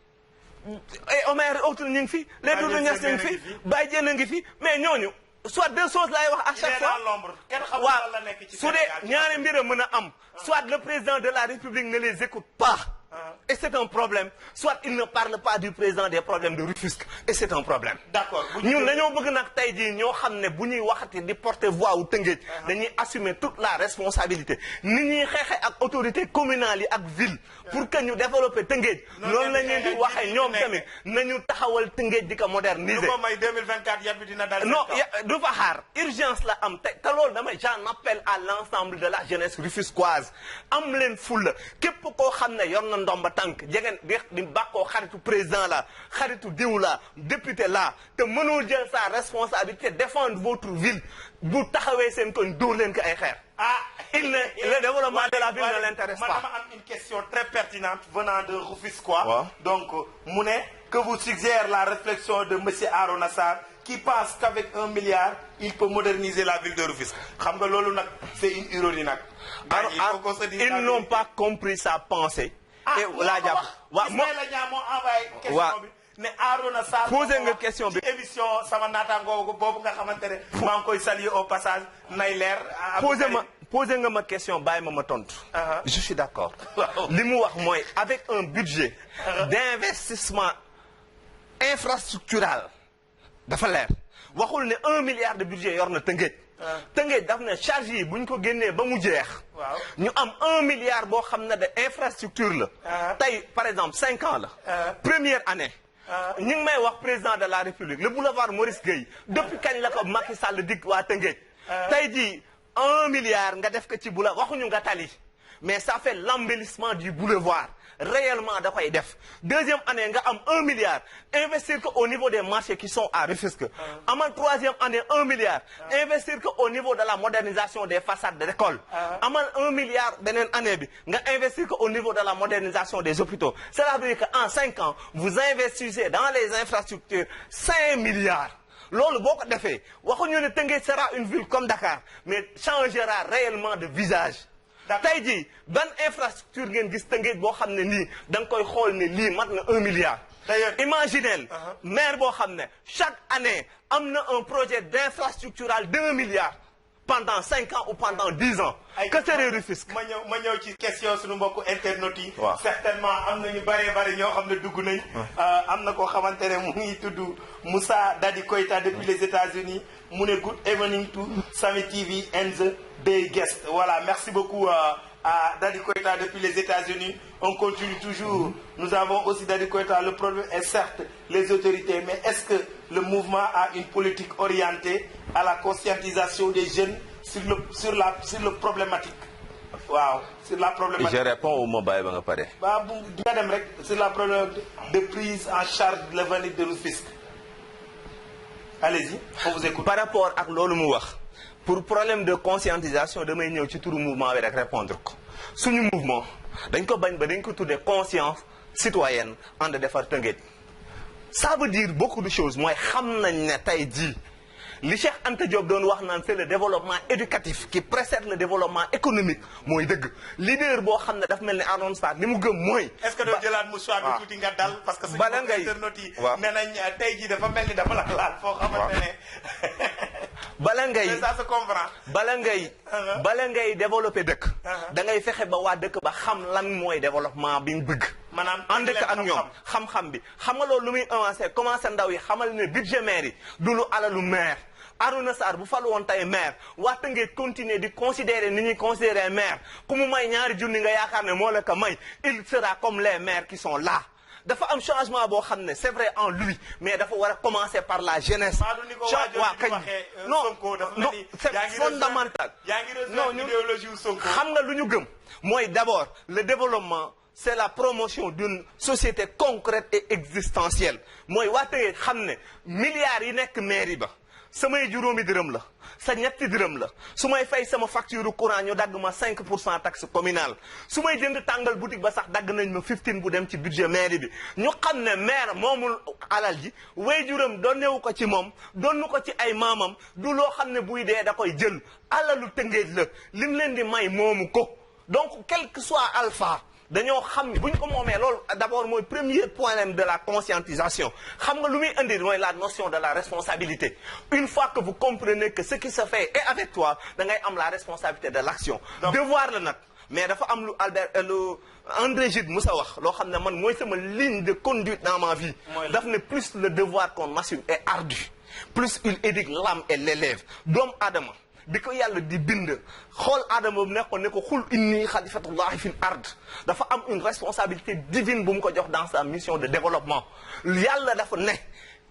et Omer autres ñu ngi fi les Doudou Niass ñu ngi fi Baye Diène ngi fi mais ñooñu soit deux choses laay wax à chaque fois waaw su dee ñaari mbir a mën a am soit le président de la République ne les écoute pas et c'est un problème soit il ne parle pas du président des problèmes de Rufisque et c'est un problème. D'accord ñun dañoo bëgg nag tey jii ñoo xam ne bu ñuy waxati di porter voix wu Tëngéej dañuy assumer toute la responsabilité ni ñuy xeexee ak autorités communales yi ak ville pour que ñu développer Tëngéej noonu la ñuy di waxee ñoom tamit nañu taxawal Tëngéej di ko moderniser. lu ko may 2024 yat bi dina dal. non du fa xaar urgence la am te loolu damay j'en appelle à l'ensemble de la jeunesse rufisquoise am leen fulla képp koo xam ne yor na ndomba tànk jegeen di bàkkoo xaritu président la xaritu diw la député la te mënoo jël sa responsabilité défendre votre ville bu taxawee seen koñ dóor leen ko ay xeer. Le développement de la ville ne l'intéresse pas. Madame a une question très pertinente venant de Rufisquois. Donc mu ne que vous suggère la réflexion de monsieur Arona Sarr qui pense qu'avec 1 milliard il peut moderniser la ville de Rufisque. xam nga loolu nag c'est une ironie nag. Ils n'ont pas compris sa pensée. et laa jàpp waaw Ismaïla Niang moo envoyé question bi ne Arona Sarr posé nga question bi ci émission sama naataangoo boobu nga xamante ne maa ngi koy saluer au passage nay leer posé nga ma question bàyyi ma tontu. je suis d'accord. li mu wax mooy avec un budget d'investissement infrastructural dafa leer waxul ne 1 milliard de budget yor na Tëngéej. Tëngéej daf ne charge yi bu ñu ko génnee ba mu jeex. ñu am 1 milliard boo xam ne de infrastructure la. tey par exemple 5 ans la. première année. ñu ngi may wax président de la République le boulevard Maurice Gueye depuis kañ la ko Macky Sall dig waa Tëngéej. tey jii 1 milliard nga def ko ci boulevard waxuñu nga tali mais ça fait l'embellissement du boulevard. réellement da koy def deuxième année nga am 1 milliard investir que au niveau des marchés qui sont à Rufisque amal troisième année 1 milliard investir que au niveau de la modernisation des façades de l'école amal 1 milliard beneen année bi nga investir que au niveau de la modernisation des hôpitaux cela veut dire que en 5 ans vous investissez dans les infrastructures 5 milliards loolu boo ko defee waxuñu ne Tëngéej sera une ville comme Dakar mais changera réellement de visage. tey jii ban infrastructure ngeen gis Tëngéej boo xam ne nii da nga koy xool ne lii mat na 1 milliard. d'ailleurs imaginez maire boo xam ne chaque année am na un projet d'infrastructural d'1 milliard pendant 5 ans ou pendant 10 ans. que serait Rufisque. ma ñëw ci question suñu mbokku internautes yi. certainement am na ñu bari ñoo xam ne dugg nañ. am na koo xamante ne mu ngi tudd Moussa Dadi Koita depuis les États-Unis mu ne good evening to Sami TV and the day guest. Voilà, merci beaucoup à Dadi Koita depuis les États-Unis. On continue toujours. Nous avons aussi Dadi Koita. Le problème est certes les autorités, mais est-ce que le mouvement a une politique orientée à la conscientisation des jeunes sur le problématique? Waaw, sur la problématique. Je réponds au mot ba nga pare. Ba bu nga dem rek sur la problématique de prise en charge de l'avenir de Rufisque. Allez-y, on vous écoute. Par rapport ak loolu mu wax. Pour problème de conscientisation damay ñëw ci turu mouvement bi rek répondre ko suñu mouvement dañ ko bañ ba dañ ko tuddee conscience citoyenne ànd defar Tëngéej ça veut dire beaucoup de choses mooy xam nañ ne tey jii li Cheikh Anta Diop doon wax naan c'est le développement éducatif qui précède le développement économique mooy dëgg leader boo xam ne daf mel ni Arona Sarr li mu gëm mooy. est-ce que doo jëlaat mouchoir bi tuuti nga dal. parce que suñu internautes yi nee nañ tey jii dafa mel ni dafa la laal foo xamante ne. bala ngay ça se comprend. bala ngay développer dëkk. da ngay fexe ba waa dëkk ba xam lan mooy développement bi ñu bëgg. maanaam ànd ak ñoom xam-xam bi xam nga loolu lu muy avancé commencé ndaw yi xamal ne budget maire yi du lu alalu maire Arouna Sarr bu fal woon tey maire waa Tëngéej continuer di considérer ni ñuy considérer maire ku mu may ñaari junni nga yaakaar ne moo la ko may il sera comme les maires qui sont là dafa am changement boo xam ne c'est vrai en lui mais dafa war a commencer par la jeunesse. waa kañ non non c'est fondamental. non ñun xam nga lu ñu gëm mooy d'abord le développement c'est la promotion d'une société concrète et existentielle mooy waa Tëngéej xam ne milliards yi nekk mairie ba samay juróomi dërëm la sa ñetti dërëm la su may fay sama facture courant ñu dagg ma 5% taxe communale su may jënd tàngal boutique ba sax dagg nañ ma 15 bu dem ci budget mairie bi ñu xam ne maire moomul alal ji way juróom donnewu ko ci moom donnu ko ci ay maamam du loo xam ne buy dee da koy jël alalu Tëngéej la lim leen di may moomu ko donc quel que soit alpha dañoo xam bu ñu ko moomee loolu d'abord mooy premier point de la conscientisation xam nga lu muy indi mooy la notion de la responsabilité une fois que vous comprenez que ce qui se fait est avec toi da ngay am la responsabilité de l'action devoir la nag mais dafa am lu André Gide Moussa wax loo xam ne man mooy sama ligne de conduite dans ma vie daf ne plus le devoir qu'on assume est ardu plus il éduque l'âme et l'élève doomu aadama bi ko yàlla di bind xool aadama bu nekkoon ne ko xul inni xalifatullahi fil ard dafa am une responsabilité divine bu mu ko jox dans sa mission de développement yàlla dafa ne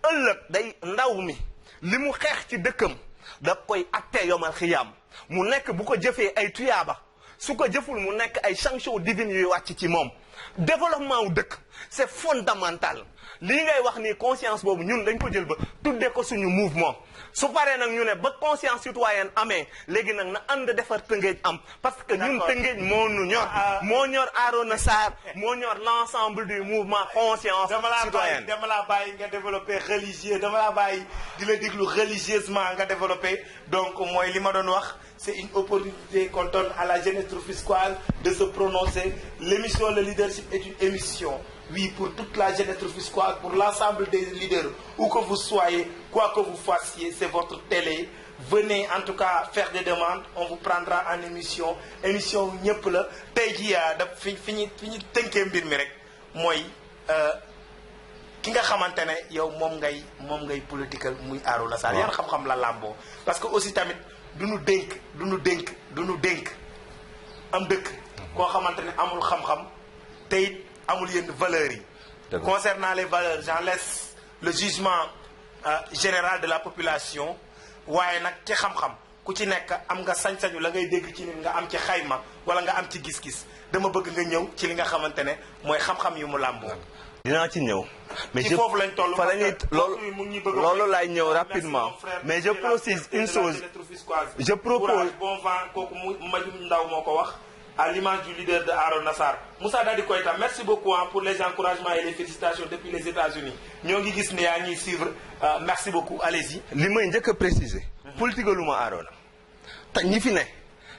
ëllëg day ndaw mi li mu xeex ci dëkkam da koy atte yomal xiyaam mu nekk bu ko jëfee ay tuyaaba su ko jëful mu nekk ay sanctions divines yuy wàcc ci moom développement wu dëkk c'est fondamental lii ngay wax ni conscience boobu ñun dañ ko jël ba tuddee ko suñu mouvement su paree nag ñu ne ba conscience citoyenne amee léegi nag na ànd defar Tëngéej am parce que ñun Tëngéej moo ñu ñor moo ñor Arouna Sarr moo ñor l'ensemble du mouvement conscience citoyenne dama laa bàyyi nga développer religieux dama laa bàyyi di la déglu religieusement nga développer donc mooy li ma doon wax c'est une opportunité qu'on donne à la jeunesse rufisquoise de se prononcer l'émission Le Leadership est une émission oui pour toute la jeunesse rufisquoise pour l'ensemble des leaders où que vous soyez quoi que vous fassiez c'est votre télé venez en tout cas faire des demandes on vous prendra en émission ñëpp la tey jii daf fi ñu tënkee mbir mi rek mooy ki nga xamante ne yow moom ngay political muy Arouna Sarr yan xam-xam la làmboo parce que aussi tamit du nu dénk am dëkk koo xamante ne amul xam-xam te it amul yenn valeurs yi concernant les valeurs j'en laisse le jugement général de la population waaye nag ci xam-xam ku ci nekk am nga sañ-sañu la ngay dégg ci nit nga am ci xayma wala nga am ci gis-gis dama bëgg nga ñëw ci li nga xamante ne mooy xam-xam yu mu làmboo dinaa ci ñëw mais ci foofu lañ toll loolu laay ñëw rapidement mais je précise une chose je propose bon vent kooku Majum Ndaw moo ko wax à l'image du leader de Arouna Sarr Moussa Dadi Koita merci beaucoup pour les encouragements et les félicitations depuis les États-Unis ñoo ngi gis ne yaa ñuy suivre merci beaucoup allez-y li may njëkk a préciser politique lu ma Arouna te ñi fi ne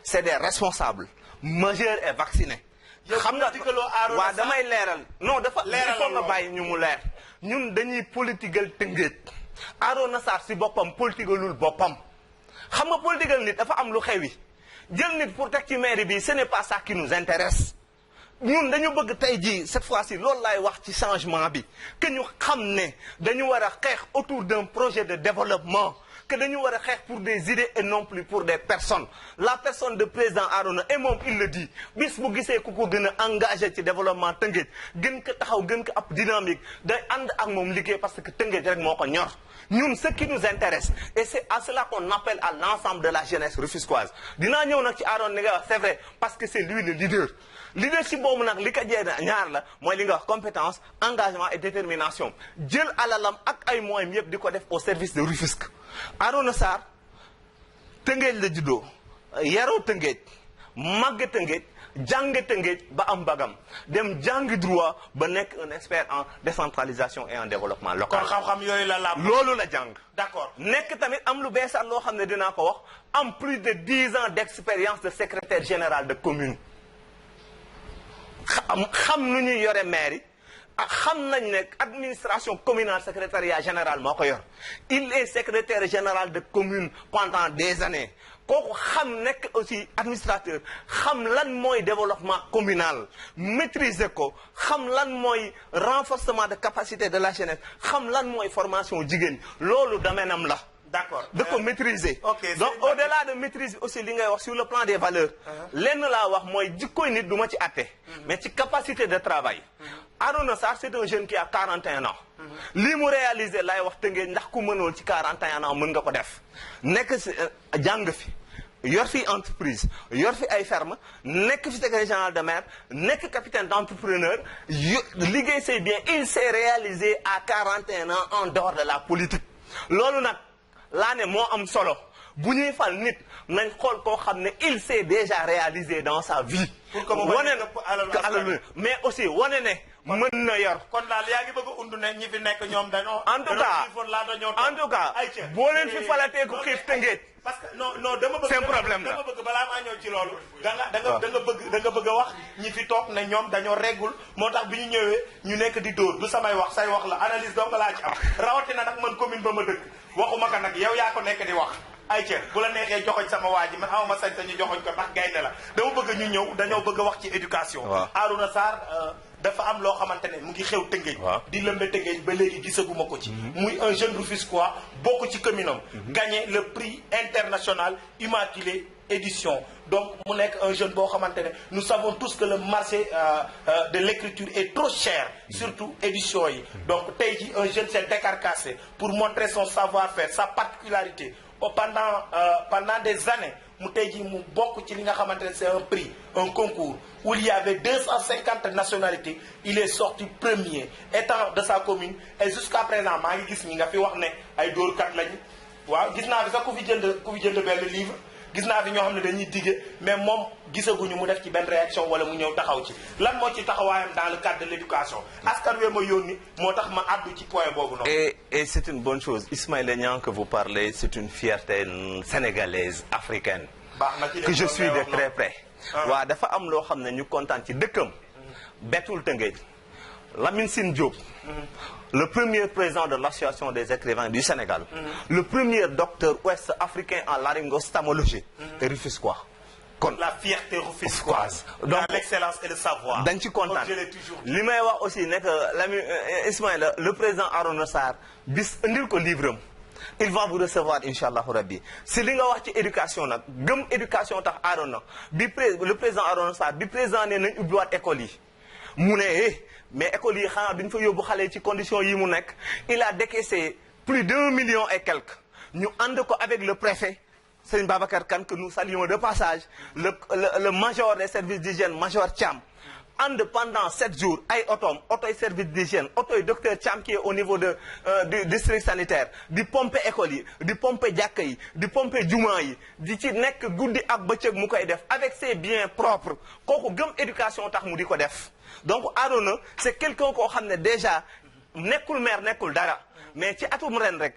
c'est des responsables majeurs et vaccinés xam nga waaw damay leeral non dafa il faut nga bàyyi ñu mu leer ñun dañuy politigal Tëngéej Arouna Sarr si boppam politigalul boppam xam nga politigal nit dafa am lu xewi jël nit pour teg ci mairie bi ce n'est pas ça qui nous intéresse ñun dañu bëgg tey jii cette fois-ci loolu laay wax ci changement bi que ñu xam ne dañu war a xeex autour d'un projet de développement que dañu war a xeex pour des idées et non plus pour des personnes la personne de président Arouna et moom il le dit bis bu gisee ku ko gën a engagé ci développement Tëngéej gën ko taxaw gën ko ab dynamique day ànd ak moom liggéey parce que Tëngéej rek moo ko ñor ñun ce qui nous intéresse et c'est à cela qu'on appelle à l'ensemble de la jeunesse rufisquoise dinaa ñëw nag ci Arouna li nga wax c'est vrai parce que c'est lui le leadership boobu nag li ko jee ñaar la mooy li nga wax compétence engagement et détermination jël alalam ak ay moyens yëpp di ko def au service de Rufisque Arouna Sarr Tëngéej la juddoo yaroo Tëngéej màgg Tëngéej jàng Tëngéej ba am bagam dem jàngi droit ba nekk un expert en décentralisation et en développement local. kon xam-xam yooyu la laam. loolu la jàng. d'accord nekk tamit am lu beesaat loo xam ne dinaa ko wax am plus de 10 ans d'expérience de secrétaire général de commune xam nu ñuy yore mairie ak xam nañ ne administration communale secrétariat général moo ko yor il est secrétaire général de commune pendant des années kooku xam nekk aussi administrateur xam lan mooy développement communal maîtriser ko xam lan mooy renforcement de capacité de la jeunesse xam lan mooy formation jigéen loolu domaine am la d'accord de ko maîtriser. ok donc au-delà de maîtrise aussi li ngay wax sur le plan des valeurs. lenn laa wax mooy jikkoy nit du ma ci àtte. mais ci capacité de travail. Arona Sarr c'est un jeune qui a 41 ans. lii mu réalisé lay wax Tëngéej ndax ku mënoon ci 41 ans mën nga ko def nekk si jàng fi. yor fi entreprise yor fi ay ferme nekk fi secrétaire général de maire nekk capitaine d'entrepreneur liggéey say bien il s'est réalisé à 41 ans en dehors de la politique loolu nag laa ne moo am solo bu ñuy fal nit nañ xool koo xam ne il s'est déjà réalisé dans sa vie wane na mais aussi wane ne mën na yor kon daal yaa ngi bëgg a undu ne ñi fi nekk ñoom dañoo en tout cas boo leen fi falatee ku xiif Tëngéej parce que non dama bëgg c'est un problème la dama bëgg balaa maa ñëw ci loolu da nga bëgg a wax ñi fi toog ne ñoom dañoo reggul moo tax bi ñu ñëwee ñu nekk di dóor du samay wax say wax la analyse donc laa ci am rawatina nag man commune ba ma dëkk waxuma ko nag yow yaa ko nekk di wax ay ca bu la neexee joxoñ sama waa ji man amama sañ sañu joxoñ ko ndax gaynde la dama bëgg ñu ñëw dañoo bëgg a wax ci éducation Arona Sarr dafa am loo xamante ne mu ngi xew Tëngéej di lëmbe Tëngéej ba léegi gisaguma ko ci muy un jeune Rufisquois bokk ci commune am gagné le prix international Immaculée édition donc mu nekk un jeune boo xamante ne nous savons tous que le marché de l'écriture est trop cher surtout édition yi donc tey ji un jeune s'est décarcassé pour montrer son savoir-faire sa particularité pendant des années mu tey jii mu bokk ci li nga xamante ne c'est un prix un concours où il y avait 250 nationalités il est sorti premier étant de sa commune et jusqu'à présent maa ngi gis ñi nga fi wax ne ay dóorkat lañu waaw gis naa fi sax ku fi jënd benn livre gis naa fi ñoo xam ne dañuy dige mais moom gisaguñu mu def ci benn réaction wala mu ñëw taxaw ci lan moo ci taxawaayam dans le cadre de l'éducation askan wi ma yónni moo tax ma àddu ci point boobu noonu. et c'est une bonne chose Ismaïla Niang que vous parlez c'est une fierté sénégalaise africaine. baax na ci que je suis de très près. waaw dafa am loo xam ne ñu kontaan ci dëkkam. bettul Tëngéej Lamine Sine Diop. le premier président de l'association des écrivains du Sénégal. le premier docteur ouest africain en laryngostomologie. et Rufisquois. kon la fierté rufisquoise. donc l'excellence et le savoir. dañ ci kontaan li may wax aussi nekk Lamine Ismaïla le président Arona Sarr bis indil ko livre am. il va vous recevoir inchallahu rabbi si li nga wax ci éducation nag gëm éducation tax Arona le président Arona Sarr bi président ne nañ ubbiwaat école yi mu ne mais école yi xanaa duñ fa yóbbu xale ci conditions yi mu nekk il a décaissé plus d'1 million et quelques ñu ànd ko avec le préfet Serigne Babacar Kane que nous saluons de passage le major des services d'hygiène major Thiam ànd pendant 7 jours ay otoy service d'hygiène otoy docteur Thiam qui est au niveau du district sanitaire di pomper école yi di pomper jàkka yi di pomper juma yi di ci nekk guddi ak bëccëg mu koy def avec ses biens propres kooku gëm éducation tax mu di ko def donc Arona c'est quelqu'un koo xam ne déjà nekkul maire nekkul dara mais ci atum ren rek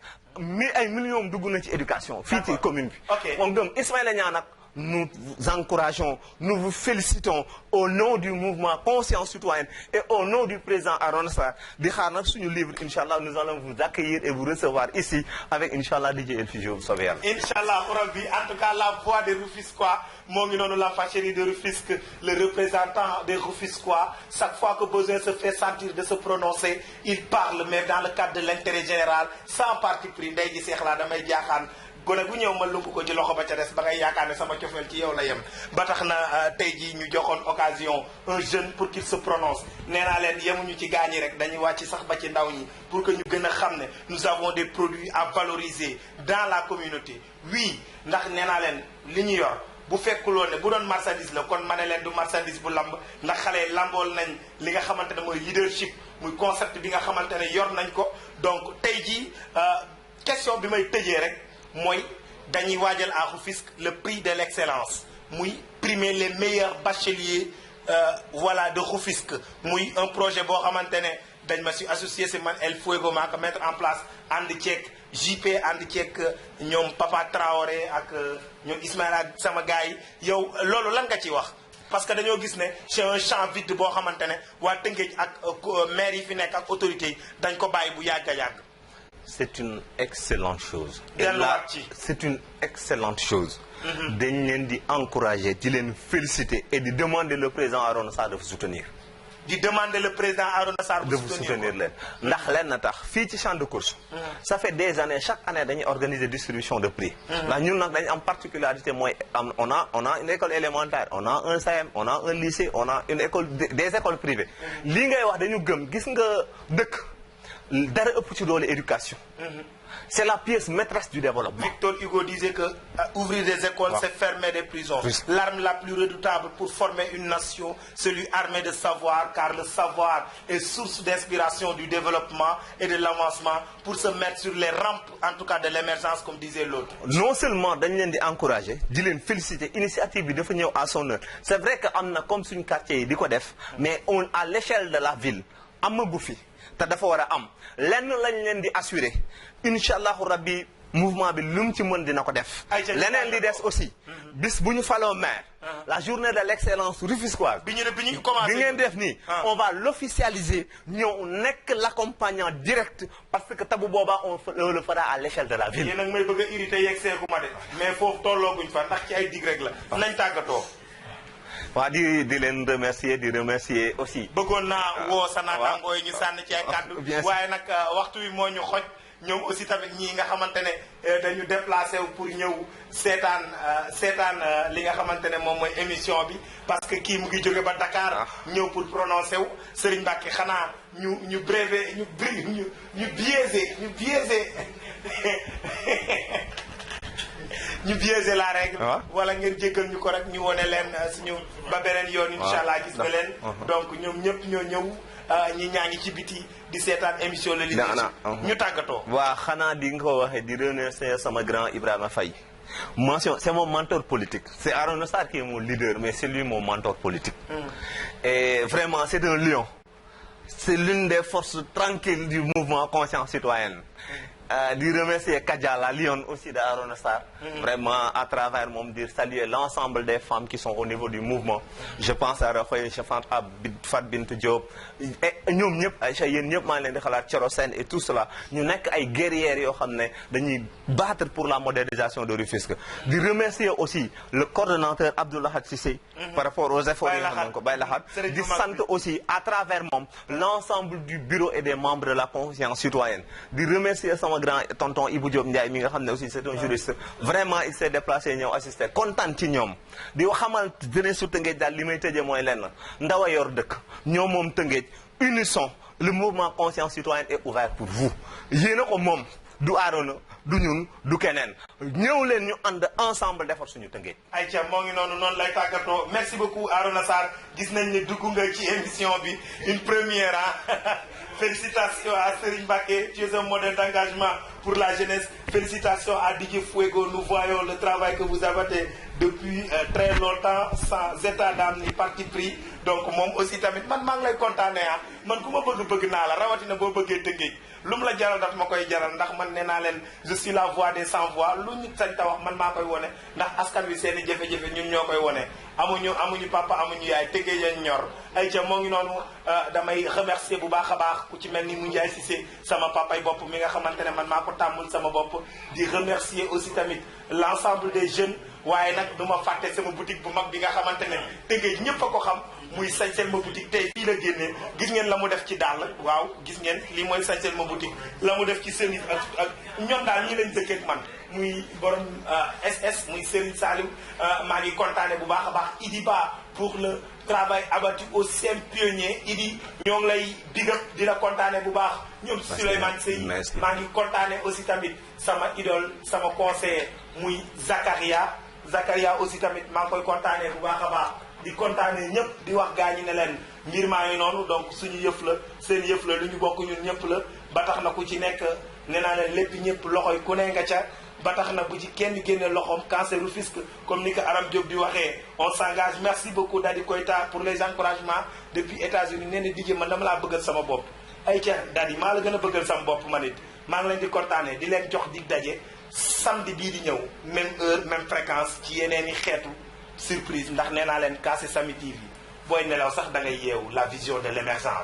ay millions dugg na ci éducation fii ci commune bi on gëm Ismaïla Niang nag nous vous encourageons, nous vous félicitons au nom du mouvement Conscience Citoyenne et au nom du président Arona Sarr di xaar nag suñu livre inchallah nous allons vous accueillir et vous recevoir ici avec inchallah DJ El Figio bu soobee yàlla. Inchallah rabbi en tout cas la voix des Rufisquois moo ngi noonu la fâcherie de Rufisque le représentant des Rufisquois chaque fois que besoin se fait sentir de se prononcer il parle mais dans le cadre de l'intérêt général sans parti pris ndey ji seex laa damay jaaxaan. gone gu ñëw ma lungu ko ci loxo ba ca des ba ngay yaakaar ne sama cofeel ci yow la yem ba tax na tey jii ñu joxoon occasion un jeune pour qu'il se prononce nee naa leen yemuñu ci gaañi rek dañuy wàcc sax ba ci ndaw ñi pour que ñu gën a xam ne nous avons des produits à valoriser dans la communauté oui ndax nee naa leen li ñu yor bu fekkuloon ne bu doon marchandise la kon ma ne leen du marchandise bu lamb ndax xale lambool nañ li nga xamante ne mooy leadership muy concept bi nga xamante ne yor nañ ko donc tey jii question bi may tëjee rek mooy dañuy waajal à Rufisque le prix de l'excellence muy primer les meilleurs bacheliers voilà de Rufisque muy un projet boo xamante ne dañ ma si associé si man El Fuego maa ko mettre en place ànd ceeg JP ànd ceeg ñoom Papa Traoré ak ñoom Ismaïla ak sama gars yi yow loolu lan nga ciy wax parce que dañoo gis ne c'est un champ vide boo xamante ne waa Tëngéej ak maire yi fi nekk ak autorités yi dañ ko bàyyi bu yàgg a yàgg. C'est une excellente chose. Et là, c'est une excellente chose. dañ leen di encourager di leen féliciter et di demander le président Arona Sarr de vous soutenir. di demander le président Arouna Sarr de vous soutenir leen ndax leen tax fii ci champ de course ça fait des années chaque année dañuy organiser distribution de prix ndax ñun nag dañu am particularité mooy on a une école élémentaire on a un CM on a un lycée on a une école des écoles privées lii ngay wax dañu gëm gis nga dëkk dara ëpp ci doole éducation c'est la pièce maîtresse du développement. Victor Hugo disait que ouvrir des écoles, c'est fermer des prisons. L'arme la plus redoutable pour former une nation, celui armé de savoir, car le savoir est source d'inspiration du développement et de l'avancement pour se mettre sur les rampes, en tout cas de l'émergence, comme disait l'autre. Non seulement dañ leen di encourager di leen féliciter initiative bi dafa ñëw à son heure c'est vrai que am na comme suñu quartier yi di ko def mais on à l'échelle de la ville amagu fi te dafa war a am lenn lañ leen di assurer incha allahu rabbi mouvement bi lu mu ci mën dina ko def. leneen li des aussi. bis bu ñu faloo maire. la journée de l'excellence rufisquoise. bi ñu commencé bi ngeen def nii. on va l'officialiser ñëw nekk l'accompagnant direct parce que tabu boobaa on le fera à l'échelle de la ville. yéen nag may bëgg a irrité yegg seeku ma de mais foofu tollooguñ fa ndax ci ay dig rek la. nañ tàggatoo. waa di leen remercier aussi. bëggoon naa woo sa naataangoo yi ñu sànni ci ay kàddu. waaye nag waxtu wi moo ñu xoj. ñoom aussi tamit ñii nga xamante ne dañu déplacé wu pour ñëw seetaan li nga xamante ne moom mooy émission bi parce que kii mu ngi jóge ba Dakar ñëw pour prononcer wu Serigne Mbacké xanaa ñu biaisé ñu biaisé la règle wala ngeen jéggal ñu ko rek ñu wone leen suñu ba beneen yoon incha allah gis nga leen donc ñoom ñëpp ñoo ñëw ñi ñaa ngi ci biti di seetaan émission le leadership ñu tàggatoo. waa xanaa di nga ko waxee di remercier sama grand Ibrahima Faye mention c'est mon mentor politique c'est Arouna Sarr qui est mon leader mais c'est lui mon mentor politique et vraiment c'est un lion c'est l'une des forces tranquilles du mouvement Conscience Citoyenne di remercier Kadia la lionne aussi de Arouna Sarr vraiment à travers moom dire saluer l'ensemble des femmes qui sont au niveau du mouvement je pense à Rakhoye je pense à Fat Bintou Diop et ñoom ñëpp Aïcha yéen ñëpp maa ngi leen di xalaat Thioro Sène et tout cela ñu nekk ay guerrières yoo xam ne dañuy battre pour la modernisation de Rufisque di remercier aussi le coordonnateur Abdoulahad Cissé par rapport aux efforts yi nga xam ne ko Baye Lahad di sant aussi à travers moom l'ensemble du bureau et des membres de la Conscience Citoyenne di remercier sama grand tonton Ibou Diop Ndiaye mi nga xam ne aussi c'est un juriste vraiment il s'est déplacé ñëw assister kontaan ci ñoom di xamal jeunesse su Tëngéej daal li may tëjee mooy lenn ndaw a yor dëkk ñoom moom Tëngéej unissons le mouvement Conscience Citoyenne est ouvert pour vous yéen a ko moom du Arona du ñun du keneen ñëw leen ñu ànd ensemble defar suñu Tëngéej. ayca moo ngi noonu lay tàggatoo merci beaucoup Arona Sarr gis nañ ne dugg nga ci émission bi une première félicitations à Serigne Mbacké, tu es un modèle d'engagement pour la jeunesse. Félicitations à Didier Fuego, nous voyons le travail que vous avez depuis très longtemps sans état d'âme ni parti pris. Donc moom aussi tamit man maa ngi lay kontaanee man ku ma bëgg naa la rawatina boo bëggee Tëngéej lu mu la jaral daf ma koy jaral ndax man nee naa leen je suis la voix des sans voix lu nit sañ ta wax man maa koy wone ndax askan wi seen i jafe-jafe ñun ñoo koy wone amuñu papa amuñu yaay Tëngéej lañ ñor ay ca moo ngi noonu damay remercier bu baax a baax ku ci mel ni mu Ndiaye Cissé sama papay bopp mi nga xamante ne man maa ko tàmmul sama bopp di remercier aussi tamit l'ensemble des jeunes waaye nag du ma fàtte sama boutique bu mag bi nga xamante ne Tëngéej ñëpp a ko xam muy sañsel ma boutique tey fii la génnee gis ngeen la mu def ci dàll waaw gis ngeen lii mooy sañsel ma boutique la mu def ci service ak ñoom daal ñi lañ dëkkeek man muy borom SS muy Serigne Saliou maa ngi kontaane bu baax a baax Idi Ba pour le travail abattu au CM pionnier Idi ñoo ngi lay big up di la kontaane bu baax ñoom Souleymane Sey maa ngi kontaane aussi tamit sama idole sama conseiller muy Zakaria aussi tamit maa ngi koy kontaane bu baax a baax di kontaane ñëpp di wax gaa ñi ne leen mbir maa ngi noonu donc suñu yëf la seen yëf la lu ñu bokk ñun ñëpp la ba tax na ku ci nekk nee naa leen lépp ñëpp loxoy ku ne nga ca ba tax na bu ci kenn génne loxoom cancer Rufisque comme ni ko Aram Diop di waxee on s'engage merci beaucoup Dadi Koita pour les encouragements depuis États-Unis nee na DJ man dama laa bëggal sama bopp ay ca Dadi maa la gën a bëggal sama bopp man it maa ngi leen di kontaane di leen jox dig daje samedi bii di ñëw même heure même fréquence ci yeneen i xeetu surprise ndax nee naa leen Kassé Samy TV booy nelaw sax da ngay yeewu la vision de l'émergence